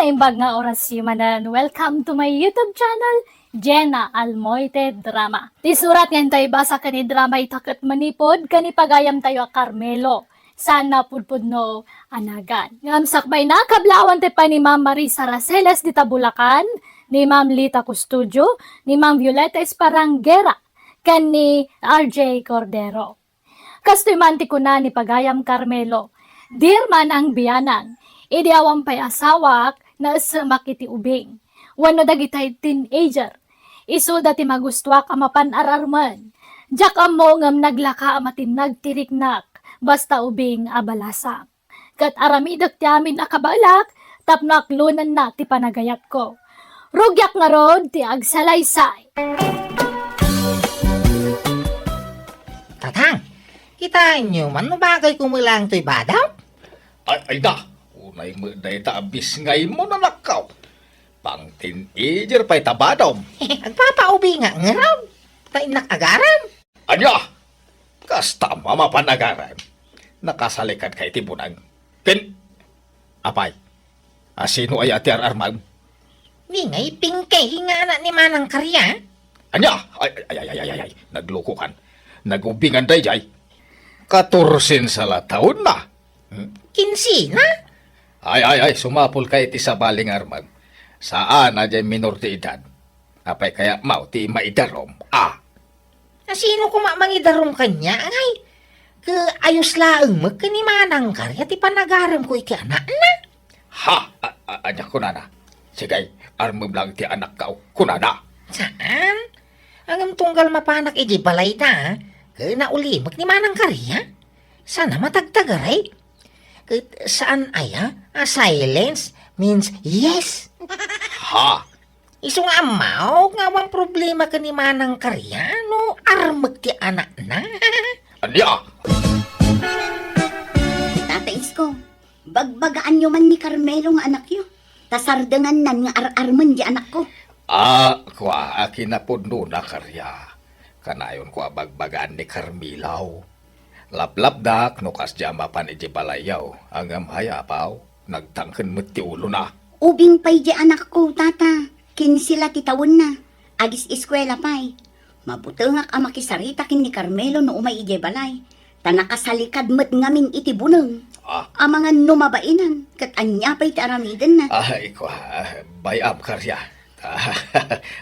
naimbag nga oras yumanan. Welcome to my YouTube channel, Jenna Almoite Drama. Ti surat ngayon tayo basa kani drama itakot manipod, kani pagayam tayo a Carmelo. Sana pudpud no anagan. Ngam sakbay na kablawan te pa ni Ma'am Marisa Raceles di Tabulacan, ni Ma'am Lita Custodio, ni Ma'am Violeta Esparangera, kan ni RJ Cordero. Kastoy manti ko na ni pagayam Carmelo. Dear man ang biyanan, idiawang pay asawak na makiti ubing. Wano dagitay teenager. Isu dati magustuak amapan ararman. Jak amo ngam naglaka amatin nagtiriknak. Basta ubing abalasa. Kat aramidak ti amin akabalak, tapnak lunan na ti panagayat ko. Rugyak nga rod ti agsalaysay. Tatang, kita nyo man bagay kumulang to'y badaw? Ay da, unay mo na itabis ngay mo na nakaw. Pang teenager pa'y tabadom. Agpapaubi nga ngaraw. Ta'y nakagaran. Anya, kasta mamapanagaran. Nakasalikan kay tibunang. Apay, asino ay ati ararmang? Di nga'y pingkay hingana ni Manang Karya. Anya, ay, nagloko kan. Nagubingan day jay. 14 sa taon na. Kinsina? Ay, sumapol kay ti sa baling armang. Saan na dyan minor ti edad? Apay kaya mau ti maidarom. Sino kumamangidarom kanya? Ngay, ayos laang magkani Manang Karya ti panagaram ko iti anak na. Ha, anya kunana. Sige, armam lang ti anak ka kunana. Saan? Ang tunggal mapanak iji balay na. Kaya naulimag ni Manang Karya. Sana matagtagaray. Saan aya? Silence means yes. Ha? Iso nga amaw, nga wang problema ka ni Manang Karya, no armag ti anak na. Anya? Tata Isko, bagbagaan nyo man ni Carmelo nga anak yo. Tasardangan nan nga ar-arman di anak ko. Kwa akin na po na karya. Kanayon ko bagbagaan ni Carmilaw. Laplap dak, nukas jamapan iji balayaw. Angam hayapaw, nagtangken mo ti ulo na. Ubing pay di anak ko, tata. Kinsila titawon na. Agis eskwela pay. Mabutengak ang makisarita kin ni Carmelo no umay ije balay. Tanakasalikad met ngamin iti buneng. Ang mga numabainan, kat anya pa'y taramidan na. Ay, kwa, bayam karya.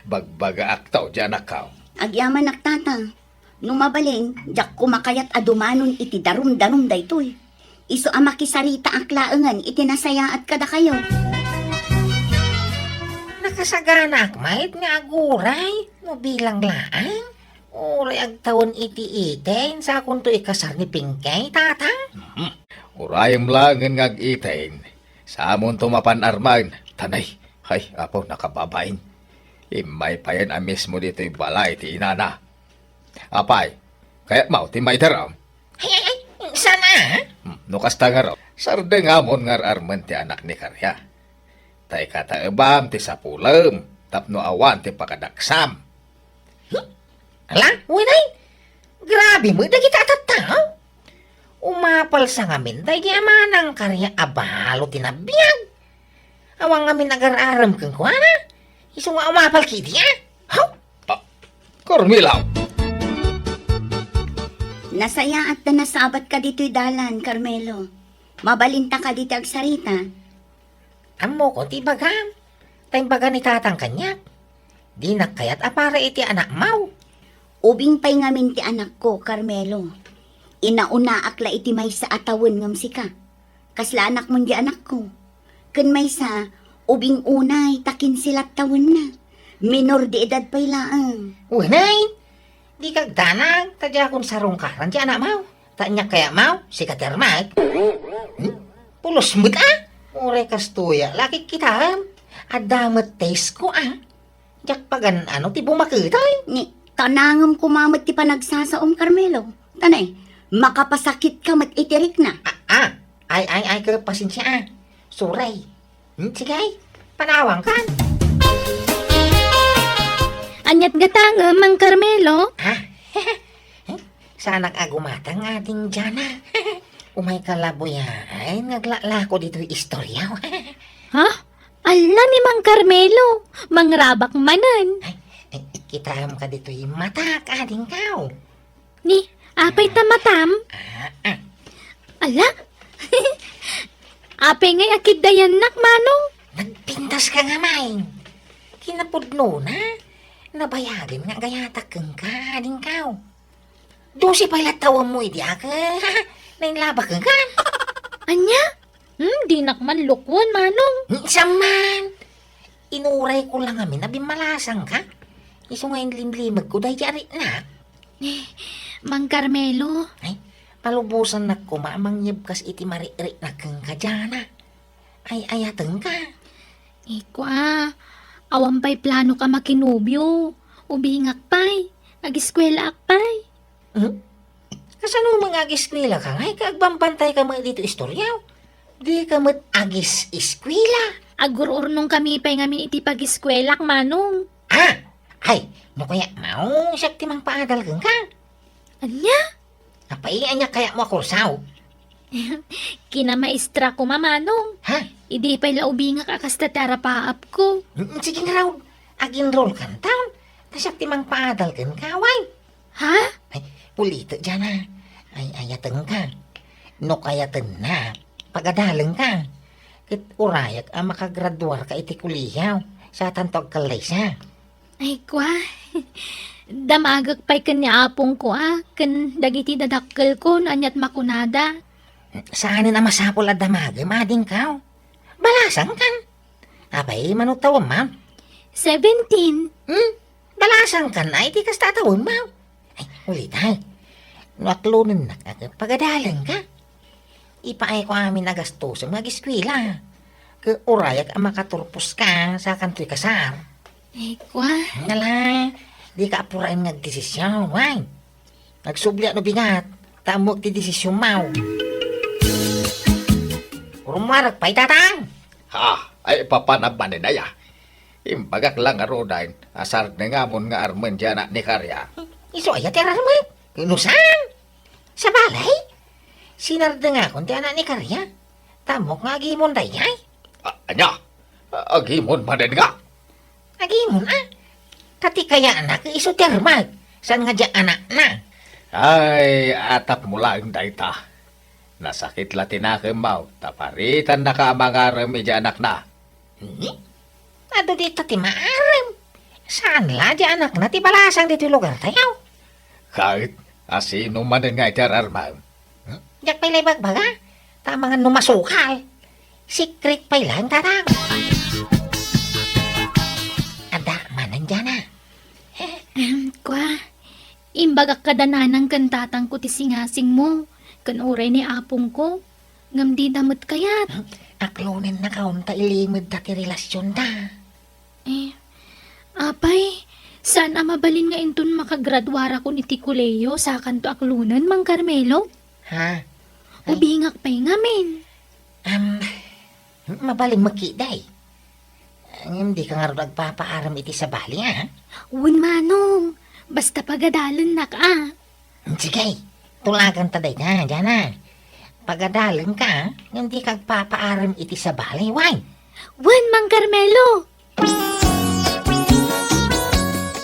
Bagbaga aktaw dyan akaw. Agyaman tata. Numabalin, jak kumakayat adumanon iti darum-darum daytoy. Iso ang makisarita ang klaengan iti nasaya at kada kayo. Nakasaganak, mait nga aguray, no bilang laang. Uray ag taon iti-iten sa kunto ikasar ni Pingkay, tatang. Urayam lang ngag itain. Sa amon tumapan arman. Tanay, hay, apo nakababain. Imay pa yan amis mo dito'y balay ti inana. Apay, kaya mau ti maidaram. Ay, sana? Nukas tangaraw. Sarde nga mon ngar arman ti anak ni Karya. Tay kataebam ti sapulam. Tapno awan ti pakadaksam. Ala, winay, grabe mo, dagi tatataw. Umapal sa ngamin, dagi Manang Karya abalo tinabiyag. Awang ngamin agar-aram kang kuwana. Iso nga umapal kiti, ha? Haw? Carmilaw! Nasaya at na nasabat ka dito'y dalan, Carmelo. Mabalinta ka dito agsarita. Amo ko, ti bagam. Tayong baga ni tatang kanya. Di nakayat apara iti anak mau. Ubing pay ngamin ti anak ko, Carmelo. Inauna akla iti may sa atawon ngam sika. Kasla anak mo di anak ko. Kun may sa, ubing unay, takin silat tawon na. Minor di edad pay laang. Unay, di kagdanag, tadya akong sarong karan di anak mau. Tanya kaya mau, si katermag. Pulos mo't Ure kastuya, laki kita. Adamat taste ko Jak pagan ano, ti bumakitay. Ni, tanangam kumamot ti panagsasaom, Carmelo. Tanay, makapasakit ka mat itirik na. Ay, ka pasensya Suray. Sige, panawang ka. Anyat gatang Mang Carmelo. Sana agumatang ating dyan Umay kalaboy ay, naglala ko dito yung istorya. Ha? Ala ni Mang Carmelo, mangrabak manan. Ay, kitam ka dito yung mata ka din kao. Ni, apay tamatam. Ala? Apay ngay akid dayan nak, Manong. Nagpintas ka nga, main. Kinapudno na. Nabayagin nga gayatak kang ka din kao. Dosi pala tawang mo idi ka. Nainlaba kang ka. Anya? Di nakman lukwon, Manong. Saman. Inuray ko lang amin na bimalasang ka. Iso ngayon limlimag ko dahil yari na. Mang Carmelo, Ay, palubusan na ko mamangyab kas iti maririk na kang kadyana. Ay, ayatang ka. ikwa, awan pa'y plano ka makinubyo. Ubingak pa'y, agiskwela ak pa'y. Kasano mga agiskwila ka? Ay, kaagbambantay ka mga dito istoryaw. Di ka mat agis iskwila. Agururnong kami pa'y ngamin iti pagiskwelak, Manong. Ay, no kaya mau siya timang paadal kang ka. Anya? Napaian niya kaya mo kursaw. Kinamaestra ko, Manong. Ha? Idi pa'y laubingak akas tatara paap ko. Sige nga raw. Agin roll kan taon. Nasyak timang paadal kang kaway. Ha? Ay, pulito dyan na. Ay, ayatang ka. No kayatan na. Pagadalang ka. Kit urayak ang makagraduar ka iti kuliyaw. Sa tantog kalaysa. Ay, kwa. Damagak pa'y kanyapong ko, kan dagiti dadakkel ko, anyat makunada. Saan na masapol at damagay, mading ka? Balasang kan. Abay, manutaw, ma'am. 17. Balasang kan ay di kas tatawin, ma'am. Ay, ulit ay. Naklunin na pagadalang ka. Ipaay ko amin nagastos ang mag-eskwila. Urayak ang makaturpos ka sa kantoy kasar. Ay, kwa. Nala, di ka apurain nagdesisyon, why? Nagsubli no bingat, tamok ti desisyon mau. Urumarag pa'y tatang. Ay papanaban na ya. Imbagak lang arodain, asar na nga mon nga armen dyan ni Karya. Iso ay atirarmay. Inusan? Sa balay? Sinarda nga kung ti anak ni Karya. Tamok nga agimon dayay. Anya, agimon manin nga. Agimon Kati kaya anak iso termag. San nga dyan anak na? Ay, atap mo lang dayta. Nasakit latin na kemaw, taparitan na ka mga remedya anak na. Ado dito ti maaram. Saan la dyan anak na ti balasang dito lugar tayaw? Kahit asino manin nga itararmaw. Diyak pa'y baga. Tama nga numasukal. Secret pa'y lang tatang. Ada manan dyan na. Kwa. Imbagak kadananang kantatang ko ti singasing mo. Kan uray ni apong ko. Ngam di damot kayat. Aklonin na kaunta ilimod dati relasyon da. Apay, saan mabalin nga inton makagraduara ko ni Tikuleyo sa kanto aklunan, Mang Carmelo? Ha? Ubingak pa'y ngamin. Mabaling magkiday. Hindi ka nga rin nagpapaaram iti sa bali, ha? Uwan, Manong. Basta pagadalan na ka. Sige, tulagan taday ka, dyan na. Pagadalan ka, hindi ka nagpapaaram iti sa bali, why? Uwan, Mang Carmelo.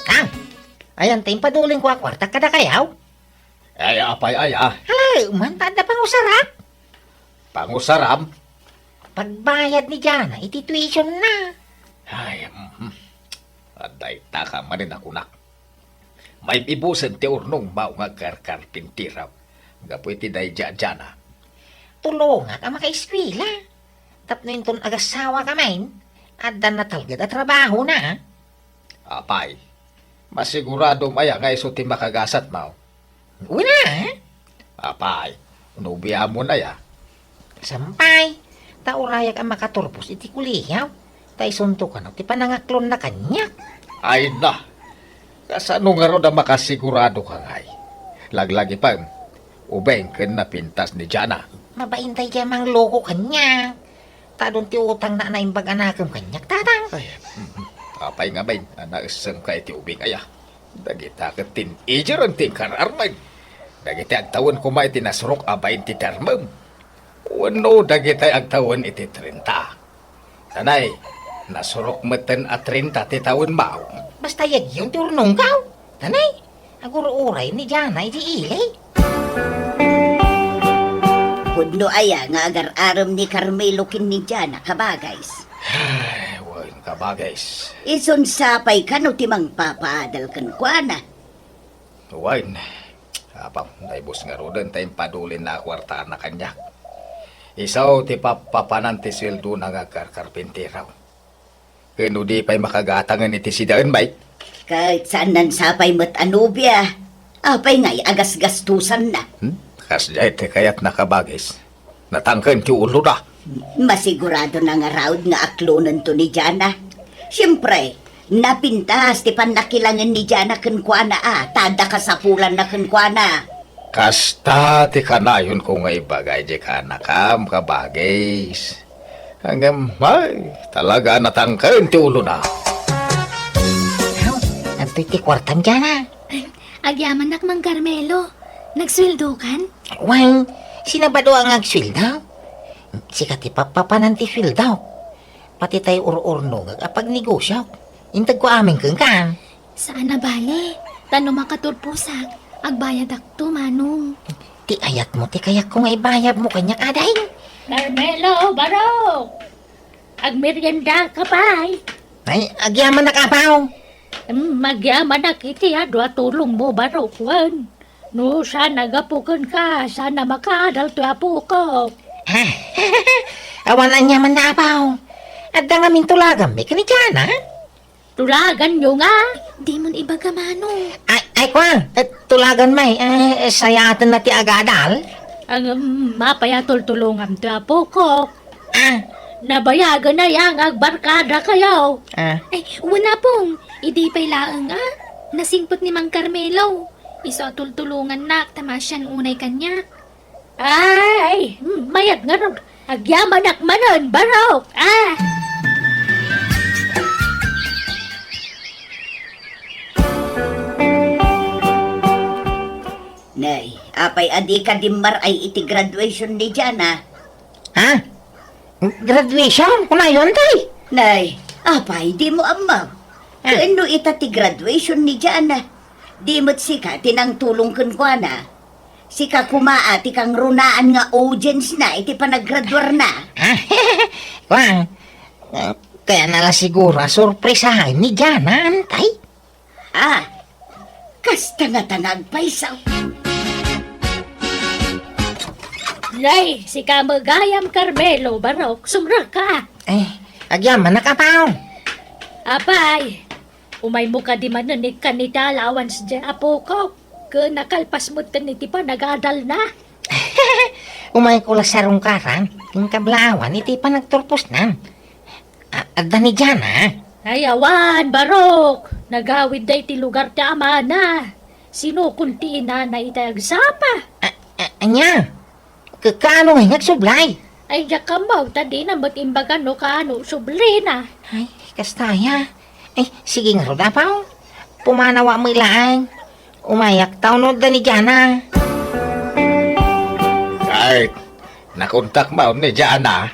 Kang, ayan tayong paduling ko kwarta kada kayaw. Ay, apay ay Hala, umantada pang usarap. Pangusaram. Pagbayad ni Jana, iti tuition na. Ay, aday taka manin ako nak. May ibusan ti urnong mao nga karkarpintiraw. Gapoy ti day dyan. Tulungan ka makaiskwila. Tapno yung ton agasawa ka main, adan na talgad at trabaho na. Apay, masigurado maya nga iso ti makagasat mao. Uwi na, ha? Apay, unubiya mo na ya. Sampay, taurayak ang makaturpos iti kuliyaw. Tay sunto ka no, ti panangaklon na kanya. Ay na, kasano nga ro na makasigurado ka ngay. Laglagi pa, ubeng ken na pintas ni Jana. Mabaintay kaya mang loko kanya. Tadon ti utang na naimbag anakam kanyak, tatang. Ay, apay nga bain, naisang ka iti ubing aya. Dagita ka teenager ang tingkar armay. Dagita agtawan ko ma iti nasrok abayin ti termem. Wano dagita agtawan iti 30. Tanay, nasurok meten at 30 ti taon mao. Basta yag yung turnong ka. Tanay, aguro-uray ni Jana iti ilay. Pudno aya nga agar-aram ni Carmelo kin ni Jana kabagays. Ay, wan ka ba guys? Ison sapay ka no timang papaadal kan kuana. Wan, apam, naibos nga rodan tayong padulin na kwarta na kanya. Isaw ti papanan ti sweldo na nga karkarpinteraw. Kano di pa'y makagatangan iti si daan bay? Kahit saan nan sapay mo't anubya. Apay nga'y agas-gastusan na. Kasjay ti kayat nakabagis. Natangkan ti ulo na. Masigurado na nga raud nga aklonan to ni Jana. Siyempre, napintas ti panakilangan ni Jana kan kuana tada kasapulan na kan kuana. Kasta ti kanayon ko nga ibagay di ka nakam kabagis. Hanggang may talaga natangkan ti ulo na. Ang ti kwartam Jana. Agyaman nak Mang Carmelo. Nagsweldo kan? Wang, sinabado ang agswildaw. Sikat ipapapanan ti swildaw. Pati tayo ur-urno agapag negosyo. Intag ko aming kang kan. Saan na bale? Tano makaturpusak. Agbayad akto, manong. Ti ayat mo, ti kayak ko nga ibayab mo kanya aday. Carmelo, Barok! Agmerienda ka pa Ay, agyaman na kapaw. Magyaman na kiti adwa tulong mo, Barok, wan. No, sana gapukan ka. Sana makaadal to apo ko. Awan ang yaman na kapaw. At da ngamin tulagan, may kanidyan, ha? Tulagan nyo nga. Di mon ibaga, manong. Ay, kwa, tulagan may, sayatan na ti agadal. Ang mapayatol tulungan to apo ko. Ah, Nabayagan na yang agbarkada kayo. Ay, wala pong. Idi pa'y laang Nasingpot ni Mang Carmelo. Iso tultulungan na, tamasyan unay kanya. Ay, mayat nga ron. Agyaman akmanon, Barok. Nay, apay adi ka dimar ay iti graduation ni Jana. ha? Graduation? Kunayon, tay? Nay, apay di mo amaw. Kaano ita ti graduation ni Jana? Di mo't sika tinang tulong kun kwa na. Sika kumaa ti kang runaan nga audience na iti panaggraduar na. Ha? Kwa, kaya nala siguro sorpresahan ni Jana, tay? Kasta nga tanagpaisaw. Nay, si Kamagayam Carmelo, Barok. Sumra ka. Agyaman na kapaw. Apay, umay mo ka di manunig ka ni Dalawan sa apo ko. Kung nakalpas mo taniti pa nagadal na. Umay ko lang sa rungkaran, yung kablawan, iti pa nagturpos na. Adda ni Jana. Ayawan, Barok. Nagawid day ti lugar ti amana. Sino kunti na itayagsapa? Anya, kakano nga nagsublay? Ay, yakamaw, tadi na matimbagan no kaano, sublina. Ay, kastaya. Sige nga ro dapaw. Pumanawa mo ilaan. Umayak tao no da ni Jana. Kahit nakontak mo ni Jana,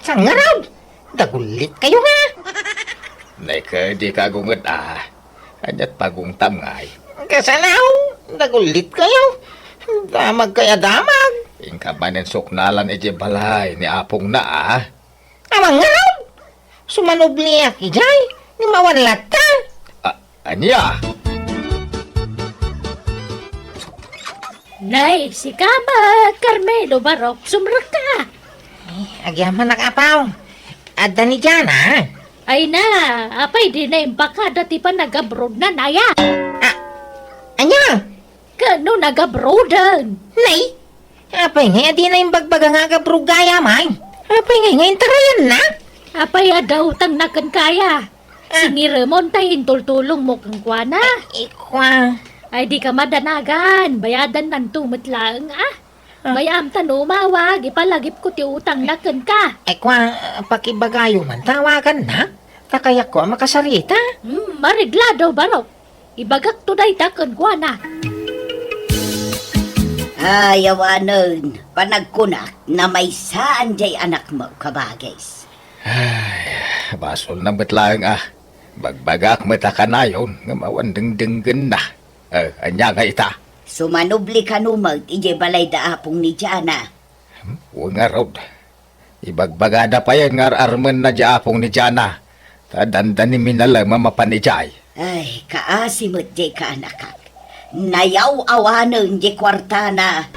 Saan nga raw? Dagulit kayo nga. Naika di ka gungat Anyat pagungtam ngay. Kasalaw, dagulit kayo. Damag kaya damag. Ingka manin suknalan iti balay ni apong na Amang nga raw. Sumanubli aki jay. Ni mawanlat ka. Anya? Nay, si Carmelo, Barok. Sumra ka. Agyaman na kapaw. Adda ni Jana. Ay na, apay di na imbaka dati pa nag-abroad na naya. Anya? Kano nag-abroadan? Nay? Apay nga, di na yung bagbaga nga kabrugaya, may. Apay nga, ngayon tarayan na. Apay daw tang nakankaya. Singiramon tayo tultulong mo kang kwana. Ikwa. Ay di ka madanagan, bayadan ng tumatlang Bayam tanumawag, ipalagip ko ti utang nakan ka. Ikwa, pakibagayo man, tawagan na. Kakayak ko makasarita. Mariglado, Barok. Ibagak to day takan kwana. Ayawanon, panagkunak na may saan jay anak mo kabagays. Basol na lang Bagbagak mata kanayon nga mawandeng-denggen na. Anya nga ita. Sumanubli ka numag, ije balay da apong ni Jana. Huwag nga rod. Ibagbagada pa yan nga armen na apong ni Jana. Tadandan ni minala mamapanijay. Ay, kaasimot je ka anakak. Nayaw awanan je kwartana.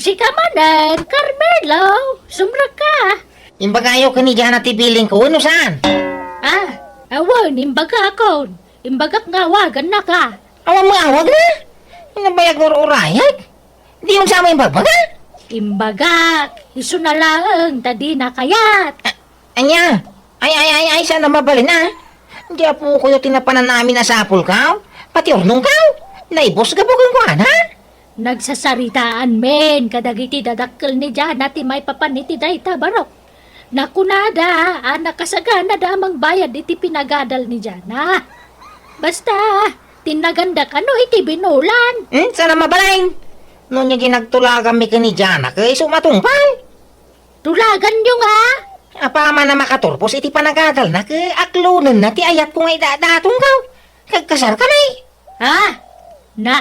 Si Kamanan, Carmelo, sumra ka. Imbagayo ka ni Jana tibiling ko, ano saan? Awan, imbaga ako. Imbagak nga wagan na ka. Awan mo awag na. Inabayag mo urayag. Di yung sama imbabaga. Imbagak, iso na lang, tadi na kayat. Anya, ay, sana mabalin na. Hindi po kayo tinapanan namin na sapul ka. Pati ornong ka. Naibos ka po kung ha? Nagsasaritaan men, kadagiti dadakkel ni Jana ti may papaniti dayta barok. Nakunada, anak kasagana da amang bayad iti pinagadal ni Jana. Basta, tinaganda ka no iti binulan. Sana mabalain. Noon niya ginagtulagan mi ka ni Jana kay sumatungpal. Tulagan nyo nga. Apama na makaturpos iti panagadal na kay aklunan na ti ayat kong ay dadatong ka. Kagkasar ka na Na,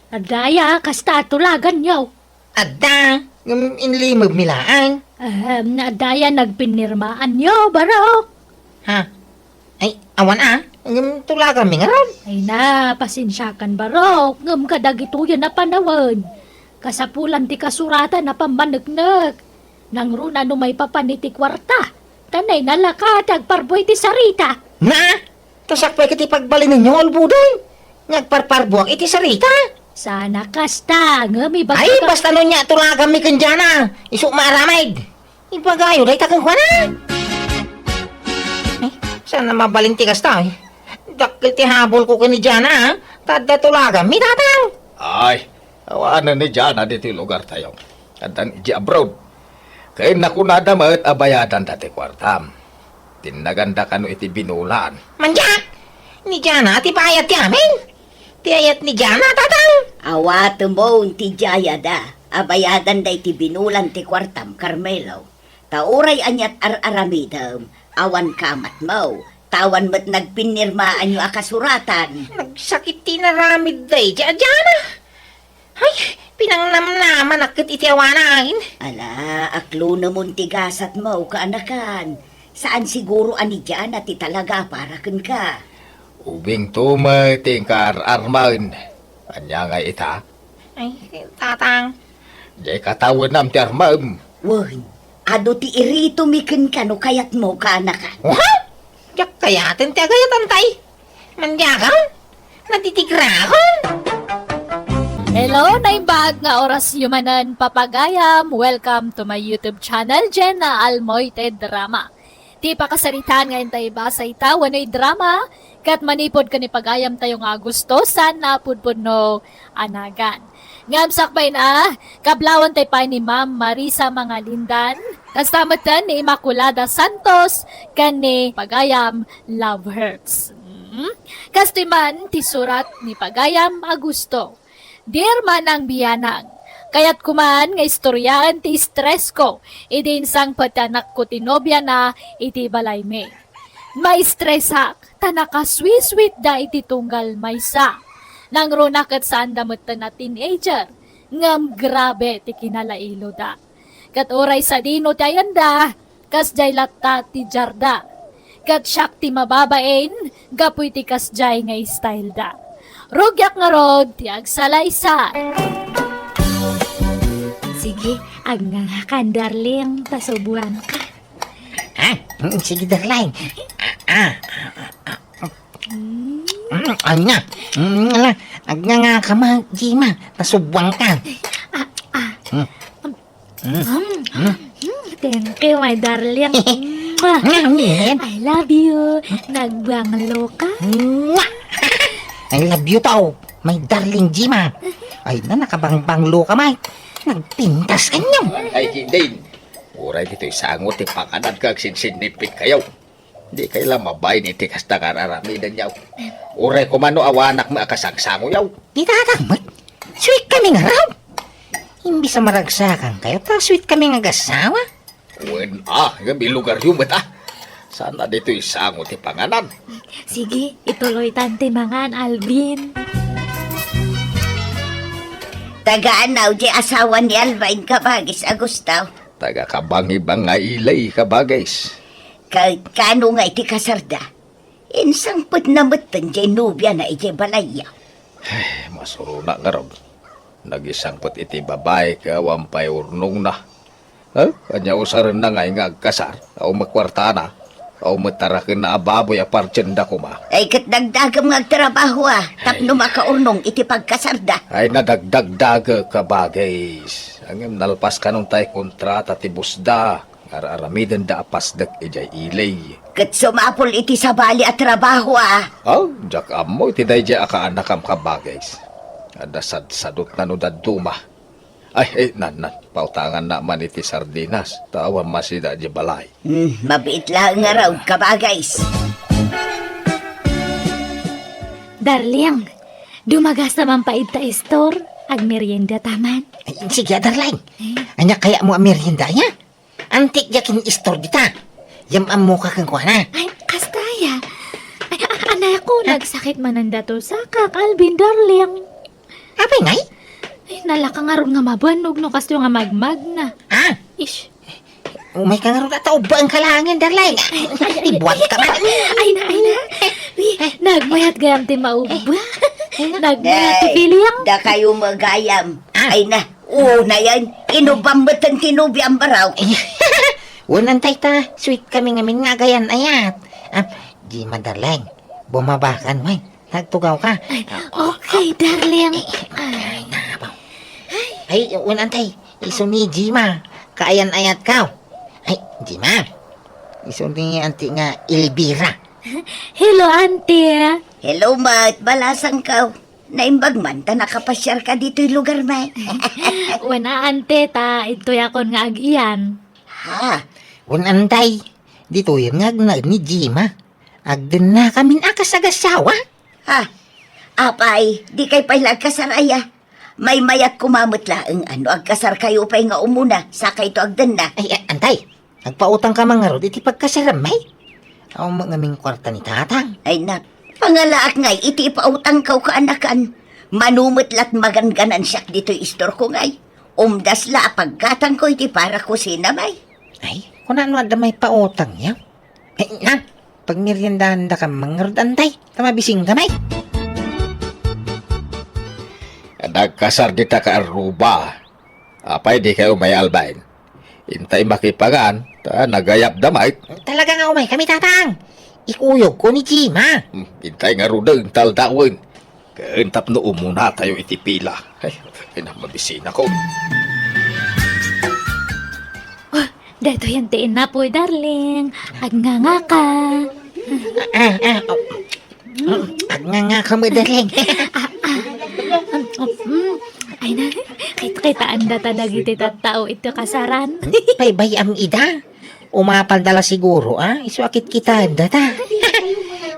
adaya kasta tulagan nyo. Adda, inlimag milaan. Adaya nagpinirmaan nyo, barok. Ha? Ay, awan tulagan mi nga ron. Ay na, pasensyakan barok. Ngam kadagituyan na panawan. Kasapulan ti kasuratan na pamanagnag. Nang runa no may papaniti kwarta. Tanay nalakatag parboy ti sarita. Na? Tasakpay kiti pagbalin ninyo, albuday. Nagparparbuak iti sarita. Sana kasta, ngami baga Ay, basta nun niya tulagan mi kandyana. Isuk maaramid. Ibagayo, day takang kwa na. Ay, sana mabalin ti kasta eh. Dakil ti habol ko kandyana ha. Tada tulagan mi tatang. Ay, awanan ni Jana dito yung lugar tayo. Tadan iji abroad. Kaya nakunada ma't abayadan dati kwartam. Tinaganda ka no iti binulan. Manjak! Ni Jana, ti payat ti amin. Ti ayat ni Jana, tatang. Awat mo ti Jaya da. Abayadan da iti binulan ti kwartam, Carmelo. Tauray anyat aramidam. Awan kamat mo. Tawan mo't nagpinirmaan yung akasuratan. Nagsakit ti naramid day, Jana. Ay, pinangnamnaman akit iti awanain. Ala, aklo naman tigasat mo, kaanakan. Saan siguro ani dyan at talaga para ka? Ubing tumating ararmain. Anya nga ita. Ay, tatang. Jay katawan nam ti armaim. Wan, ado ti irito mikin ka no kayat mo kaanakan. Wow! Yak kayatin ti agayatan tay. Manjakaw? Natitigra ako? Hello, naimbag nga oras yumanan papagayam. Welcome to my YouTube channel, Jenna Almoite Drama. Ti pakasaritaan ngayon tayo ba sa itawanoy drama, kat manipod ka ni pagayam tayo nga gusto, sana pudpud no anagan. Ngamsakbay na, kablawan tayo pa ni Ma'am Marisa Mangalindan, kastamatan ni Immaculada Santos, kan ni pagayam Love Hurts. Kastiman, ti surat ni pagayam Agusto. Dear manang biyanang, kaya't kuman nga istoryaan ti stress ko, idin sang patanak ko ti nobya na iti balay me. Maistress tanaka sweet da iti tunggal maysa. Nang runakat saan damot na teenager, ngam grabe ti kinalailo da. Kat oray sa dino tayanda, kas jay latta ti jarda. Kat siyak ti mababain, gapoy ti kas jay nga style da. Rugyak nga rod, ti agsalaysay. Sige, ang nangakan, darling, tasubuan ka. Sige, darling. Anya, agnya nga ka Jima, nasubwang ka. Thank you, my darling. I love you. Nagbangalo ka. I love you tao, my darling Jima. Ay na, nakabangbanglo ka, may. Nagpintas ka niyo. Ay hindi. Uray dito isangot ti pakanad kag sinsinipit kayo. Di kayo lang mabay ni tikas na kararamidan yaw. Uray kumano awanak mo akasagsango yaw. Di tatamot. Sweet kami nga raw. Imbis sa maragsakan kayo, ta sweet kami nga gasawa. Wen nga lugar yung mata. Sana dito isangot ti panganan. Sige, ituloy tante mangan, Alvin. Taga-anaw di asawa ni Alvin kabagis Agustaw. Taga kabangi-bang nga ilay kabagays. Kano nga iti kasarda? Insang put na matan di nubya na iti balaya. Masuro na nga ron. Nagisangpot iti babae ka wampay urnong na. Kanya usaran na nga agkasar. O magkwarta na. O matarakin na ababoy apartsyenda ko ma. Ay kat dagdagam nga trabaho tapno makaurnong iti pagkasarda. Ay nadagdagdag ka bagays. Ang nalpas ka nung tayo kontrata ti busda. Aramidan da apasdak ijay ilay. Kat sumapol iti sabali at trabaho Jak amoy ti day jay akaanakam ka bagays. Sadot na no daduma. Ay, nan, pautangan na man iti sardinas. Tawa masida di balay. Mabait lang nga raw kabagays. Darling, dumagas naman pa ita store. Ag merienda taman. Ay, sige, darling. Anya kaya mo ang merienda niya? Antik yakin istor dita. Yam ang mukha kang kuha na. Ay, kastaya. Ay, anak ko, nagsakit man ang dato sa kak, Alvin, darling. Apay ngay? Ay, nalaka nga ron nga mabanog no kasto nga magmag na. Ish. Umay ka nga rin at ba ang kalangin, darling? Ibuat ka man. Ay na. Nagmayat gayam ti mauba. Nagmayat ti piliyang. Da kayo magayam. Ay na, na yan. Inubambatan tinubi ang baraw. Wanan tay ta, sweet kami ngamin nga gayan ayat. Di madarling, bumabakan mo. Nagtugaw ka. Okay, darling. Ay, wanan tay, iso ni Jima. Kaayan ayat ka. Ay, Jima. Iso ni anti nga Elvira. Hello, auntie. Hello, mat. Balasang ka. Naimbag man, ta nakapasyar ka dito'y lugar, may. Wana, auntie, ta. Ito yakon nga agiyan. Wanan tay, dito yung nga ni Jima. Agdan na kami akasagasawa. Apay, di kay pa'y agkasaraya. May mayat kumamot laang agkasar kayo pa'y nga umuna, saka ito agdan na. Ay, antay, nagpautang ka mga rod, iti pagkasaramay. Ako mga ming kwarta ni tatang. Ay nak, pangalaak ngay, iti ipautang kaw kaanakan. Manumot lat maganganan siyak dito'y istor ko ngay. Umdas la pagkatang ko iti para kusina may. Ay, kung ano ada may pautang yaw. Ay, na, pag meriendahan da ka mga rod, antay, tamabising ka may. Nagkasar dita ka Aruba. Apay di kayo may albain. Intay makipagan, nagayap damay. Talaga nga umay kami tatang. Ikuyog ko ni Jima. Intay nga rudeng taldawin. Kaintap no umuna tayo itipila. Ay mabisina ko. Dito yan tiin na po, darling. Agnganga ka. Nga ka mo, darling. Ay na, kita anda tadag iti tattao ito kasaran. Paybay am ida. Umapal dala siguro, Isuakit kita anda ta.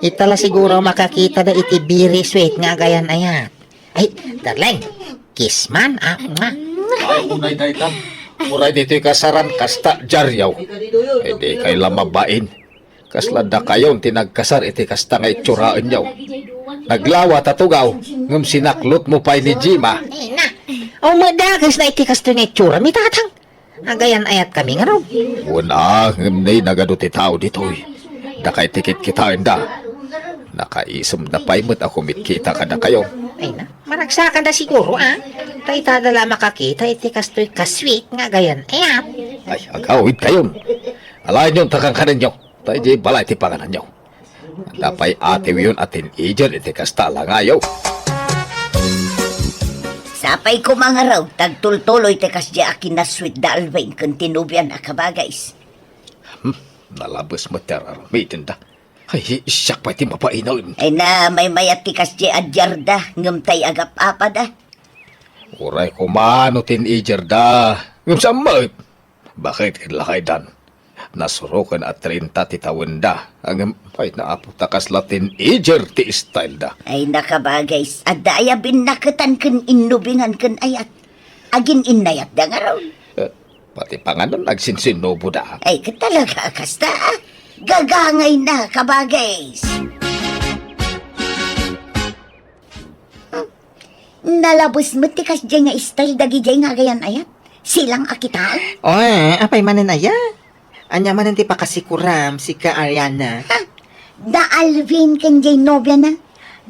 Itala siguro makakita da iti biri sweet nga gayan ayat. Ay, darling, kiss man, Ay, unay daytan. Muray dito kasaran kasta jaryaw. Di kay lamabain. Kaslada kayon tinagkasar iti kasta nga itsuraan yaw. Naglawa tatugaw, ngum sinaklot mo pa ni Jima. Ay na, madagas na iti kasto nga itsura, mi tatang. Agayan ayat kami nga raw. Una, ngum na'y nagaduti tao dito'y. Nakay tikit kita enda. Nakaisam na paimot ako mitkita ka na kayo. Ay na, maragsakan na siguro, Tay tadala makakita iti kasto'y kasweet nga gayan ayat. Ay, agawid kayon. Alayan yung takang kanan nyo. Tayo di balay ti panganan nyo. Napay atiw yun atin ijan iti kasta lang ayaw. Sapay ko mga raw, tagtultuloy tekas di akin na sweet da Alvin kung tinubyan akabagays. Nalabas mo teraramitin da. Ay, siyak pa iti mapainaw. Ay na, may mayat tikas di adyarda, ngamtay agap apada. Uray kumano tin ijar da. Ngam samay. Bakit ilakay dan? Nasurukan at 30 titawin da. Ang ay naaputakas latin ijar ti style da. Ay nakabagays, adaya binakatan kan inubingan kan ayat. Agin inayat da nga raw. Pati panganon nagsinsinubo da. Ay, ka talaga, kasta. Gagangay na, kabagays. Nalabos mo tikas dyan nga style dagi dyan nga gayan ayat. Silang akita. Oy, apay manan aya. Anya manan ti pakasikuram si ka Ariana. Da Alvin kan dyan nobya na.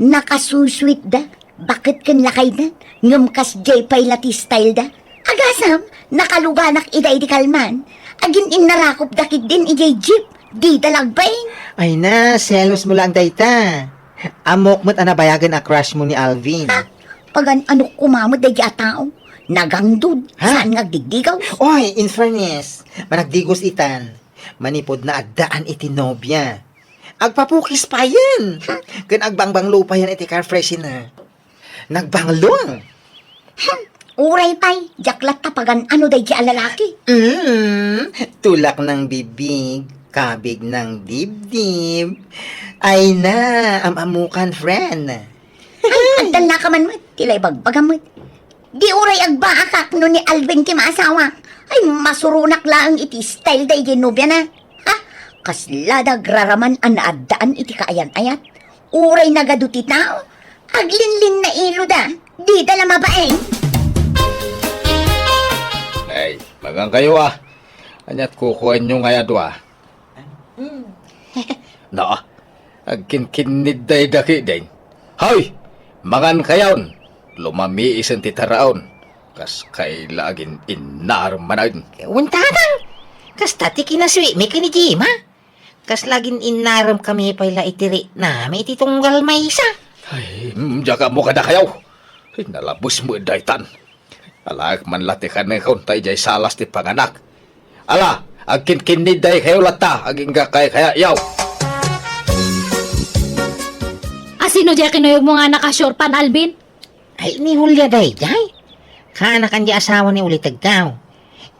Nakasusweet da. Bakit kan lakay na? Ngumkas jay paylati style da. Agasam, nakaluganak iday di kalman. Agin inarakop dakit din ijay jeep. Di dalagbayin. Ay na, selos mo lang dayta. Amok mo't anabayagan a crush mo ni Alvin. Pagan ano kumamot day tao. Nagangdud. Ha? Saan nga digdigaw? Oy, in fairness, managdigos itan. Manipod na agdaan iti nobya. Agpapukis pa yan. Kan agbangbang lupa yan iti car freshener. Nagbanglong. Uray pay. Jaklat tapagan ano day alalaki. Tulak ng bibig, kabig ng dibdib. Ay na, amamukan friend. Andal na ka man mo. Tilay bagbagamot. Di uray agbaakak no ni Alvin ti maasawa. Ay masurunak lang iti style day ginubya na. Ha? Kaslada graraman an naadaan iti kaayan-ayat. Uray nagaduti tao. Aglinlin na ilo da. Di dala mabaeng. Ay, magang kayo ah. Anyat kukuhan nyo nga yadwa. Na, agkinkinid day daki din. Hoy, mangan kayon. Lumami isan titaraon. Kas kay lagin inarmanan. Untatang, kas tati kinaswi, may kinijima. Kas lagin inaram kami pala itiri na may ititunggal may isa. Ay, jaga mo kada kayaw. Ay, nalabos mo daytan. Alag man latikan ng kauntay jay salas ti panganak. Ala, agkinkinid day kayo lata. Aging kay kaya yaw. Asino dyan kinuyog mo nga nakasyurpan, Alvin? Ay, ni Julia day, jay. Kaanak ang di asawa ni Uli Taggaw.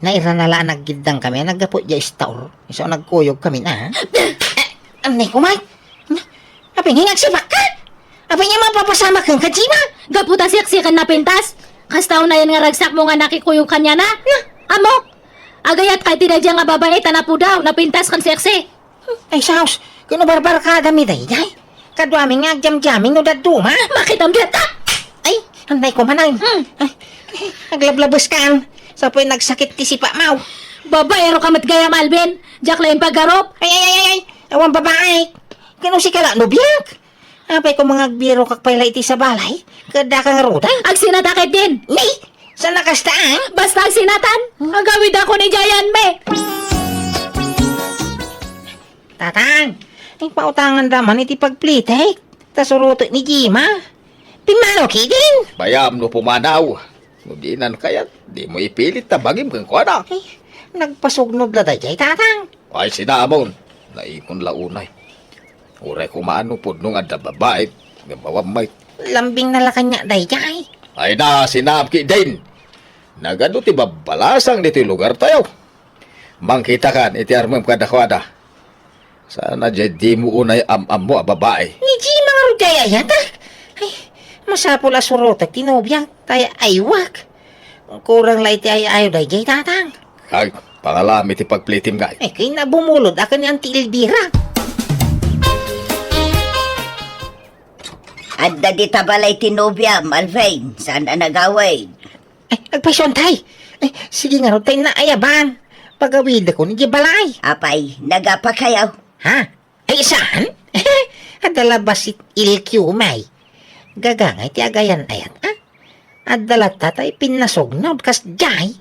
Nairanala naggidang kami, naggapot di istaur. So, nagkuyog kami na. Anay ko, Mike. Apay nga nagsibak ka. Apay nga mapapasama kang kajima. Gaputa siyaksikan na pintas. Kastaw na yan nga ragsak mo nga nakikuyog kanya na. Amok! Agayat kay tinadya nga babae tanapo daw, napintas kan siyaksi. Ay, saus. Kuno barbar ka dami day, jay. Kadwami nga jam-jamming no daduma. Makitam dyan ta! Ay, anay ko manay. Ay, naglablabos ka. Sa po'y nagsakit ti si Pamaw. Babaero ka matgayam, Alvin. Jack lang paggarop. Ay. Awang babae. Kano si kala no biyak. Apay ko mga biro kakpayla iti sa balay. Kada kang ruta. Ag sinatakit din. Nay, sa nakastaan. Basta ag sinatan. Agawid ako ni Jayan me. Tatang, ay pautangan daman iti pagplitek. Tasuruto ni Jima. Pimano kidin. Bayam no pumanaw. Nudinan kayat, di mo ipilit tabagim kang kuwana. Ay, nagpasugnog na day, tatang. Ay sinamon, naikon launay. Uray kumano po nung adda babae, gamawamay. Lambing na lakanya day, jay. Ay na, sinabki din. Nagano ti babalasang dito lugar tayo. Mangkita kan, iti armam kadakwada. Sana dyan di mo unay am-am mo a babae. Ni Jima nga ro day ayata. Ay, masapul asurotak tinobiyang tayo aywak. Kurang la iti ayaw day, jay, tatang. Ay, pangalami ti pagplitim ka. Ay, kay nabumulod akan ni Auntie Elvira. Adda di tabalay tinobya, Malvain. Saan na nagaway? Ay, nagpasyon tay. Ay, sige nga ro tayo na ayaban. Pagawid ako ni Jibalay. Apay, nagapakayaw. Ha? Ay, saan? Adala ba si Ilkyu may? Gagangay ti agayan ayat, ha? Adala tatay pinasognod kas jay.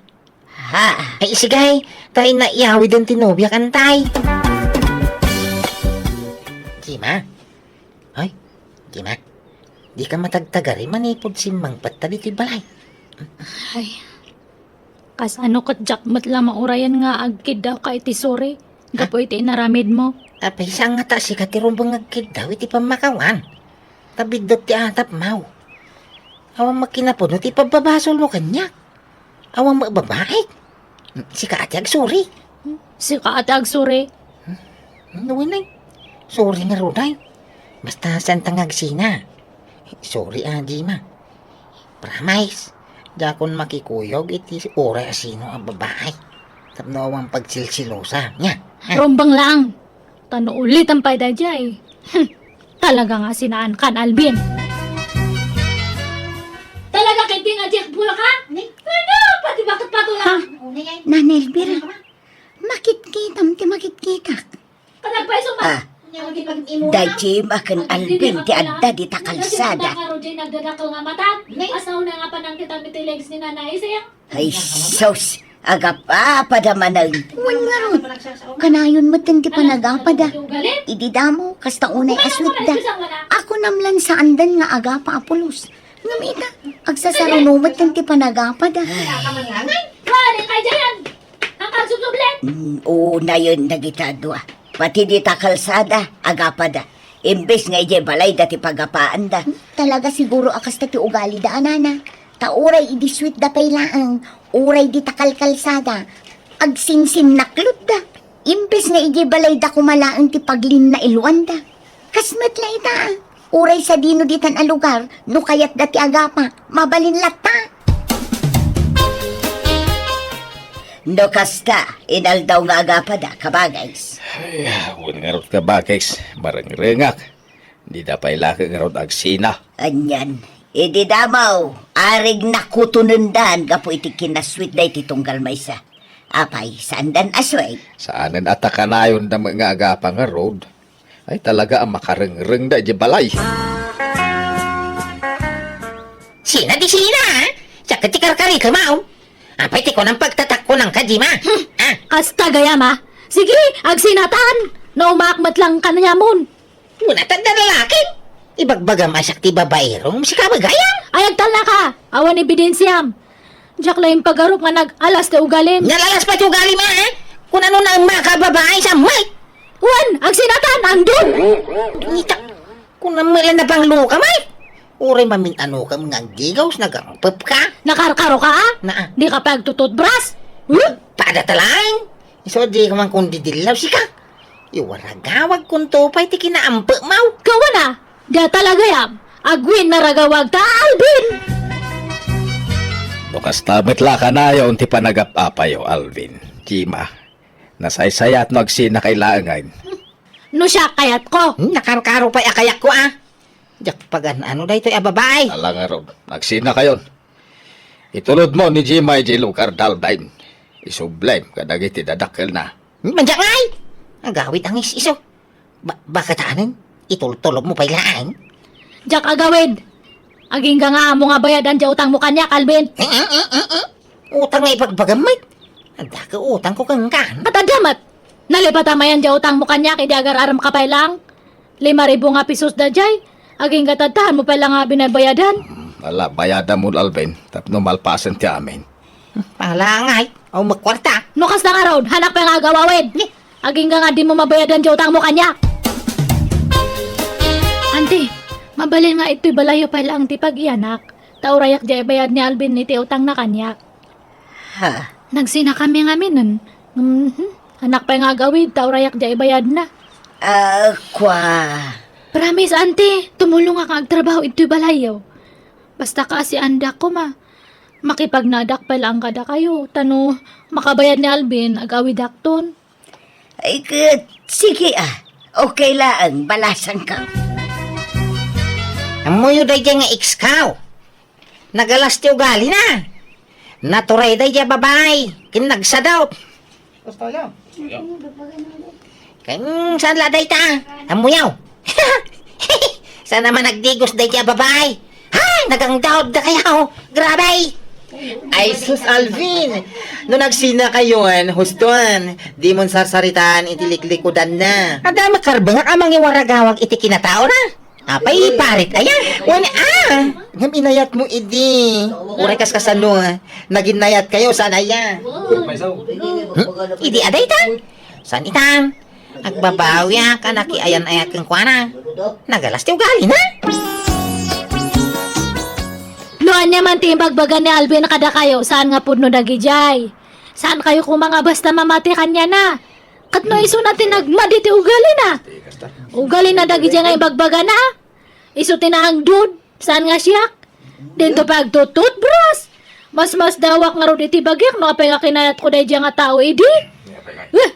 Ha? Ay, sigay, tayo na iyawi din tinobya kan tay. Jima? Ay, Jima? Di ka matagtagari manipod si Mang Patali ti balay. Ay. Kas ano kat Jack matla maurayan nga agkid daw ka iti sore. Gapoy iti naramid mo. Apay sang nga ta si katirumbang agkid daw iti pamakawan. Tabidot ti atap mau. Awang makinapod no ti pababasol mo kanya. Awang mababae. Si kaati agsuri. Si kaatag sore. Nawinay. Sorry nga runay. Basta santang agsina. Sorry Jima. Promise. Dakon makikuyog iti ora sino ang babae. Tapno ang pagsilsilosa. Nya. Rombang lang. Tano ulit ang payda jay. Talaga nga sinaan kan, Alvin. Talaga kay di nga Jack Bula ka? Ano? Pati bakit patulang? Nanay Elvira, makit-kitam ti makit-kita. Panagpaiso ma. Dajim akan Alvin ti adda di takalsada. Nagdadakaw nga matan. Asaw na nga pa ng kita mitilegs ni nanay sayang. Ay, sos, agapa padamanang. Mangarot, kanayon mo ti panagapada. Galit. Ididamo, kasta unay aswit da. Ako namlan sa andan nga agapa apulos. Ngamita, agsasarunumot ti panagapada. Kali kay Jayan. Ang kagsublet. Oo na yun nagitadwa. Pati di takalsada, agapada. Imbes nga ije balay dati pagapaan da. Talaga siguro akas ti ugali da anana. Tauray idi sweet da pailaang. Uray di takalkalsada. Agsinsin naklot da. Imbes nga ije balay da kumalaang ti paglin na ilwan da. Kasmet la ita. Uray sa dino ditan a lugar. No kayat dati agapa. Mabalin lata. No kasta, inal daw nga agapada, kabagays. Ay, huwag nga ron ka bakis. Marang rengak. Di da pa ilaka nga ron agsina. Anyan, idi damaw, arig nakutunundan gapo iti kinaswit da iti tunggal maysa. Apay, sandan asway. Saanan ataka na yun na mga agapa nga road. Ay talaga ang makareng-reng da di balay. Sina di sina, ha? Tsaka ti karkari ka, mao. Apay ti ko ng pagtatakko ng kajima. Kasta gaya ma. Sige, agsinatan. Naumakmat lang ka na yamon. Unatag na lalaki. Ibagbaga masak ti babaerong si kabagayam. Ayagtal na ka. Awan ebidensyam. Diyak lang yung paggarup nga nag-alas na ugalim. Nalalas pa ti ugali ma, ha? Kung ano na ang makababae sa mic. Wan, agsinatan, andun. Ita, kung namilan na bang luka, may. Uray maming ano ka mga gigaws, nagampap ka. Nakarkaro ka ah? Na, Di ka pagtututbras? pada talang. So, di ka man kundi dilaw si ka. Iwaragawag kung tupay ti kinaampa, mau. Kawa na. Di talaga yam. Agwin na ragawag ta, Alvin. Nukas tamit la ka na yun ti panagap-apayo, Alvin. Kima, nasaysayat no agsina kailangan. No siya kayat ko. Nakarkaro pa akayak ko, ah. Diyak pagan ano da ito, babae. Alang nga ron, agsina kayon. Itulod mo ni Jimay J. Lucar Daldain. Isublime, kadagiti dadakil na. Mandiyak ngay! Agawit ang iso. Bakit anin? Itultulob mo pa ilaan. Diyak agawid. Aging ka nga mo nga bayadan di utang mo kanya, Alvin. Utang na ipagbagamit. Anda ka utang ko kang kan. Patadamat. Nalipatamayan di utang mo kanya kay di agar aram ka pa lang. 5,000 nga pisos da jay. Aging katatahan mo pa lang nga binabayadan. Wala, bayada mo, Alvin. Tapno malpasan ti amin. Palangay. O magkwarta. Nukas na nga raw, hanak pa nga agawawid. Aging ka nga di mo mabayadan di utang mo kanya. Ante, mabalin nga ito'y balayo pa lang ti pag-ianak. Taurayak di bayad ni Alvin ni ti utang na kanya. Ha? Nagsina kami nga minun. Anak pa nga gawid, taurayak di bayad na. Kwa. Promise, ante, tumulong nga kag-trabaho ito'y balayo. Basta kasi andak ko ma. Makipagnadak pa lang kada kayo. Tano, makabayad ni Alvin, agawid akton. Ay, sige ah. Okay lang, balasan ka. Amoy day dyan nga ikskaw. Nagalas ti ugali na. Naturay day dyan babay. Kinagsa daw. Gusto yun. Kaya saan la day ta? Amuyaw. Sana man nagdigos day dyan babay. Hay, nagangdaod na kayo. Grabe. Ay, sus Alvin! No nagsina kayon, huston, di mon sarsaritaan itiliklikudan na. Ada makarbang amang iwaragawag iti kinatao na. Apay parit ayan. Wan ngam inayat mo idi. Uray kas kasano, naginayat kayo sana ya. Idi aday ta. San itan? Agbabawi ka nakiayan-ayat kang kuana. Nagalas ti ugali na. Luan niya man timbagbaga ni Alvin kada kayo. Saan nga pudno dagijay? Saan kayo kung mga basta mamati kanya na? Katno iso natin nagmaditi ugali na. Ugali na dagijay nga ibagbaga na. Iso tinahang dud. Saan nga siyak? Dito pagtututbras. Mas dawak nga ro iti bagyak no apay nga kinayat ko day nga tao idi.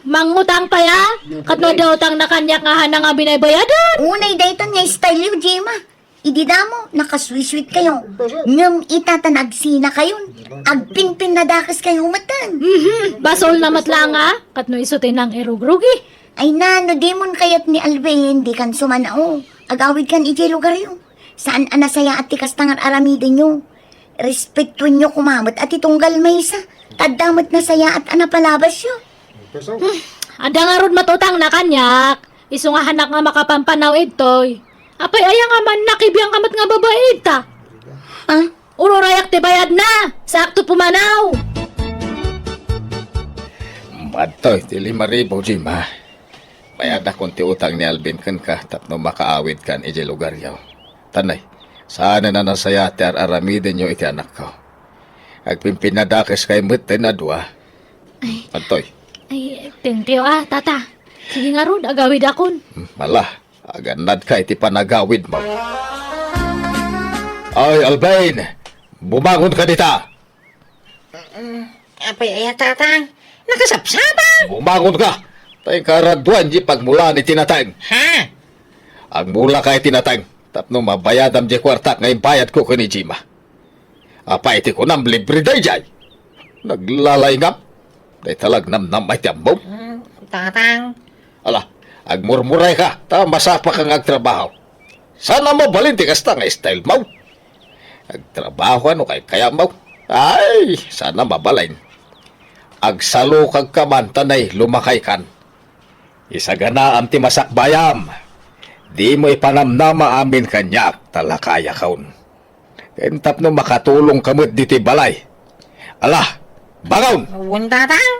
Mangutang pa ya. Katno daw utang na kanyak nga hanang nga binabayadan. Unay dayton nga style yung Jema. Idi damo, nakaswiswit kayo. Ngam itatanagsi na kayo. Agpinpin na dakas kayo matan. Basol na matlanga. Katno isutin ng erugrugi. Ay na, no demon kayat ni Alvin, di kan sumanao. Agawid kan iti lugar yun. Saan anasaya at tikas tangar aramidin nyo. Respektuin nyo kumamot at itunggal maysa. Tadamot na saya at anapalabas yun. Ada nga ron matutang na kanyak. Iso nga hanak nga makapampanaw itoy. Apay aya nga man nakibiyang kamat nga babae ta. Ha? Ururayak ti bayad na. Sakto pumanaw. Madtoy, ti 5,000, Jima. Bayad na kung ti utang ni Alvin kan ka, tapno makaawid kan iti lugar yaw. Tanay, saan na nasaya ti aramidin nyo iti anak ko. Agpimpin na dakes kay mutin na dua. Madtoy, Ay, thank you tata. Sige nga ron, agawid akon. malah, aganad ka iti panagawid mo. Ay, Alvin, bumangon ka dita. Apay ay tatang, nakasapsabang. Bumangon ka. Tay karaduan di pagmula ni tinatang. Ha? Ang mula kay tinatang, tapno mabayadam di kwarta ngay bayad ko ni Jima. Apa iti ko nam libre day jay. Naglalay ngam. Day talag namnam ay tiyambo. Tatang, Ala, agmurmuray ka, ta masapa kang agtrabaho. Sana mo balinti kasta nga style mo. Agtrabaho ano kay kaya mo. Ay, sana mabalain. Agsalo kag kamantanay lumakay kan. Isagana am ti masakbayam. Di mo ipanamnama amin kanyak talakaya kaun. Kentap no makatulong kamot diti balay. Ala, bangaw! uwan tatang.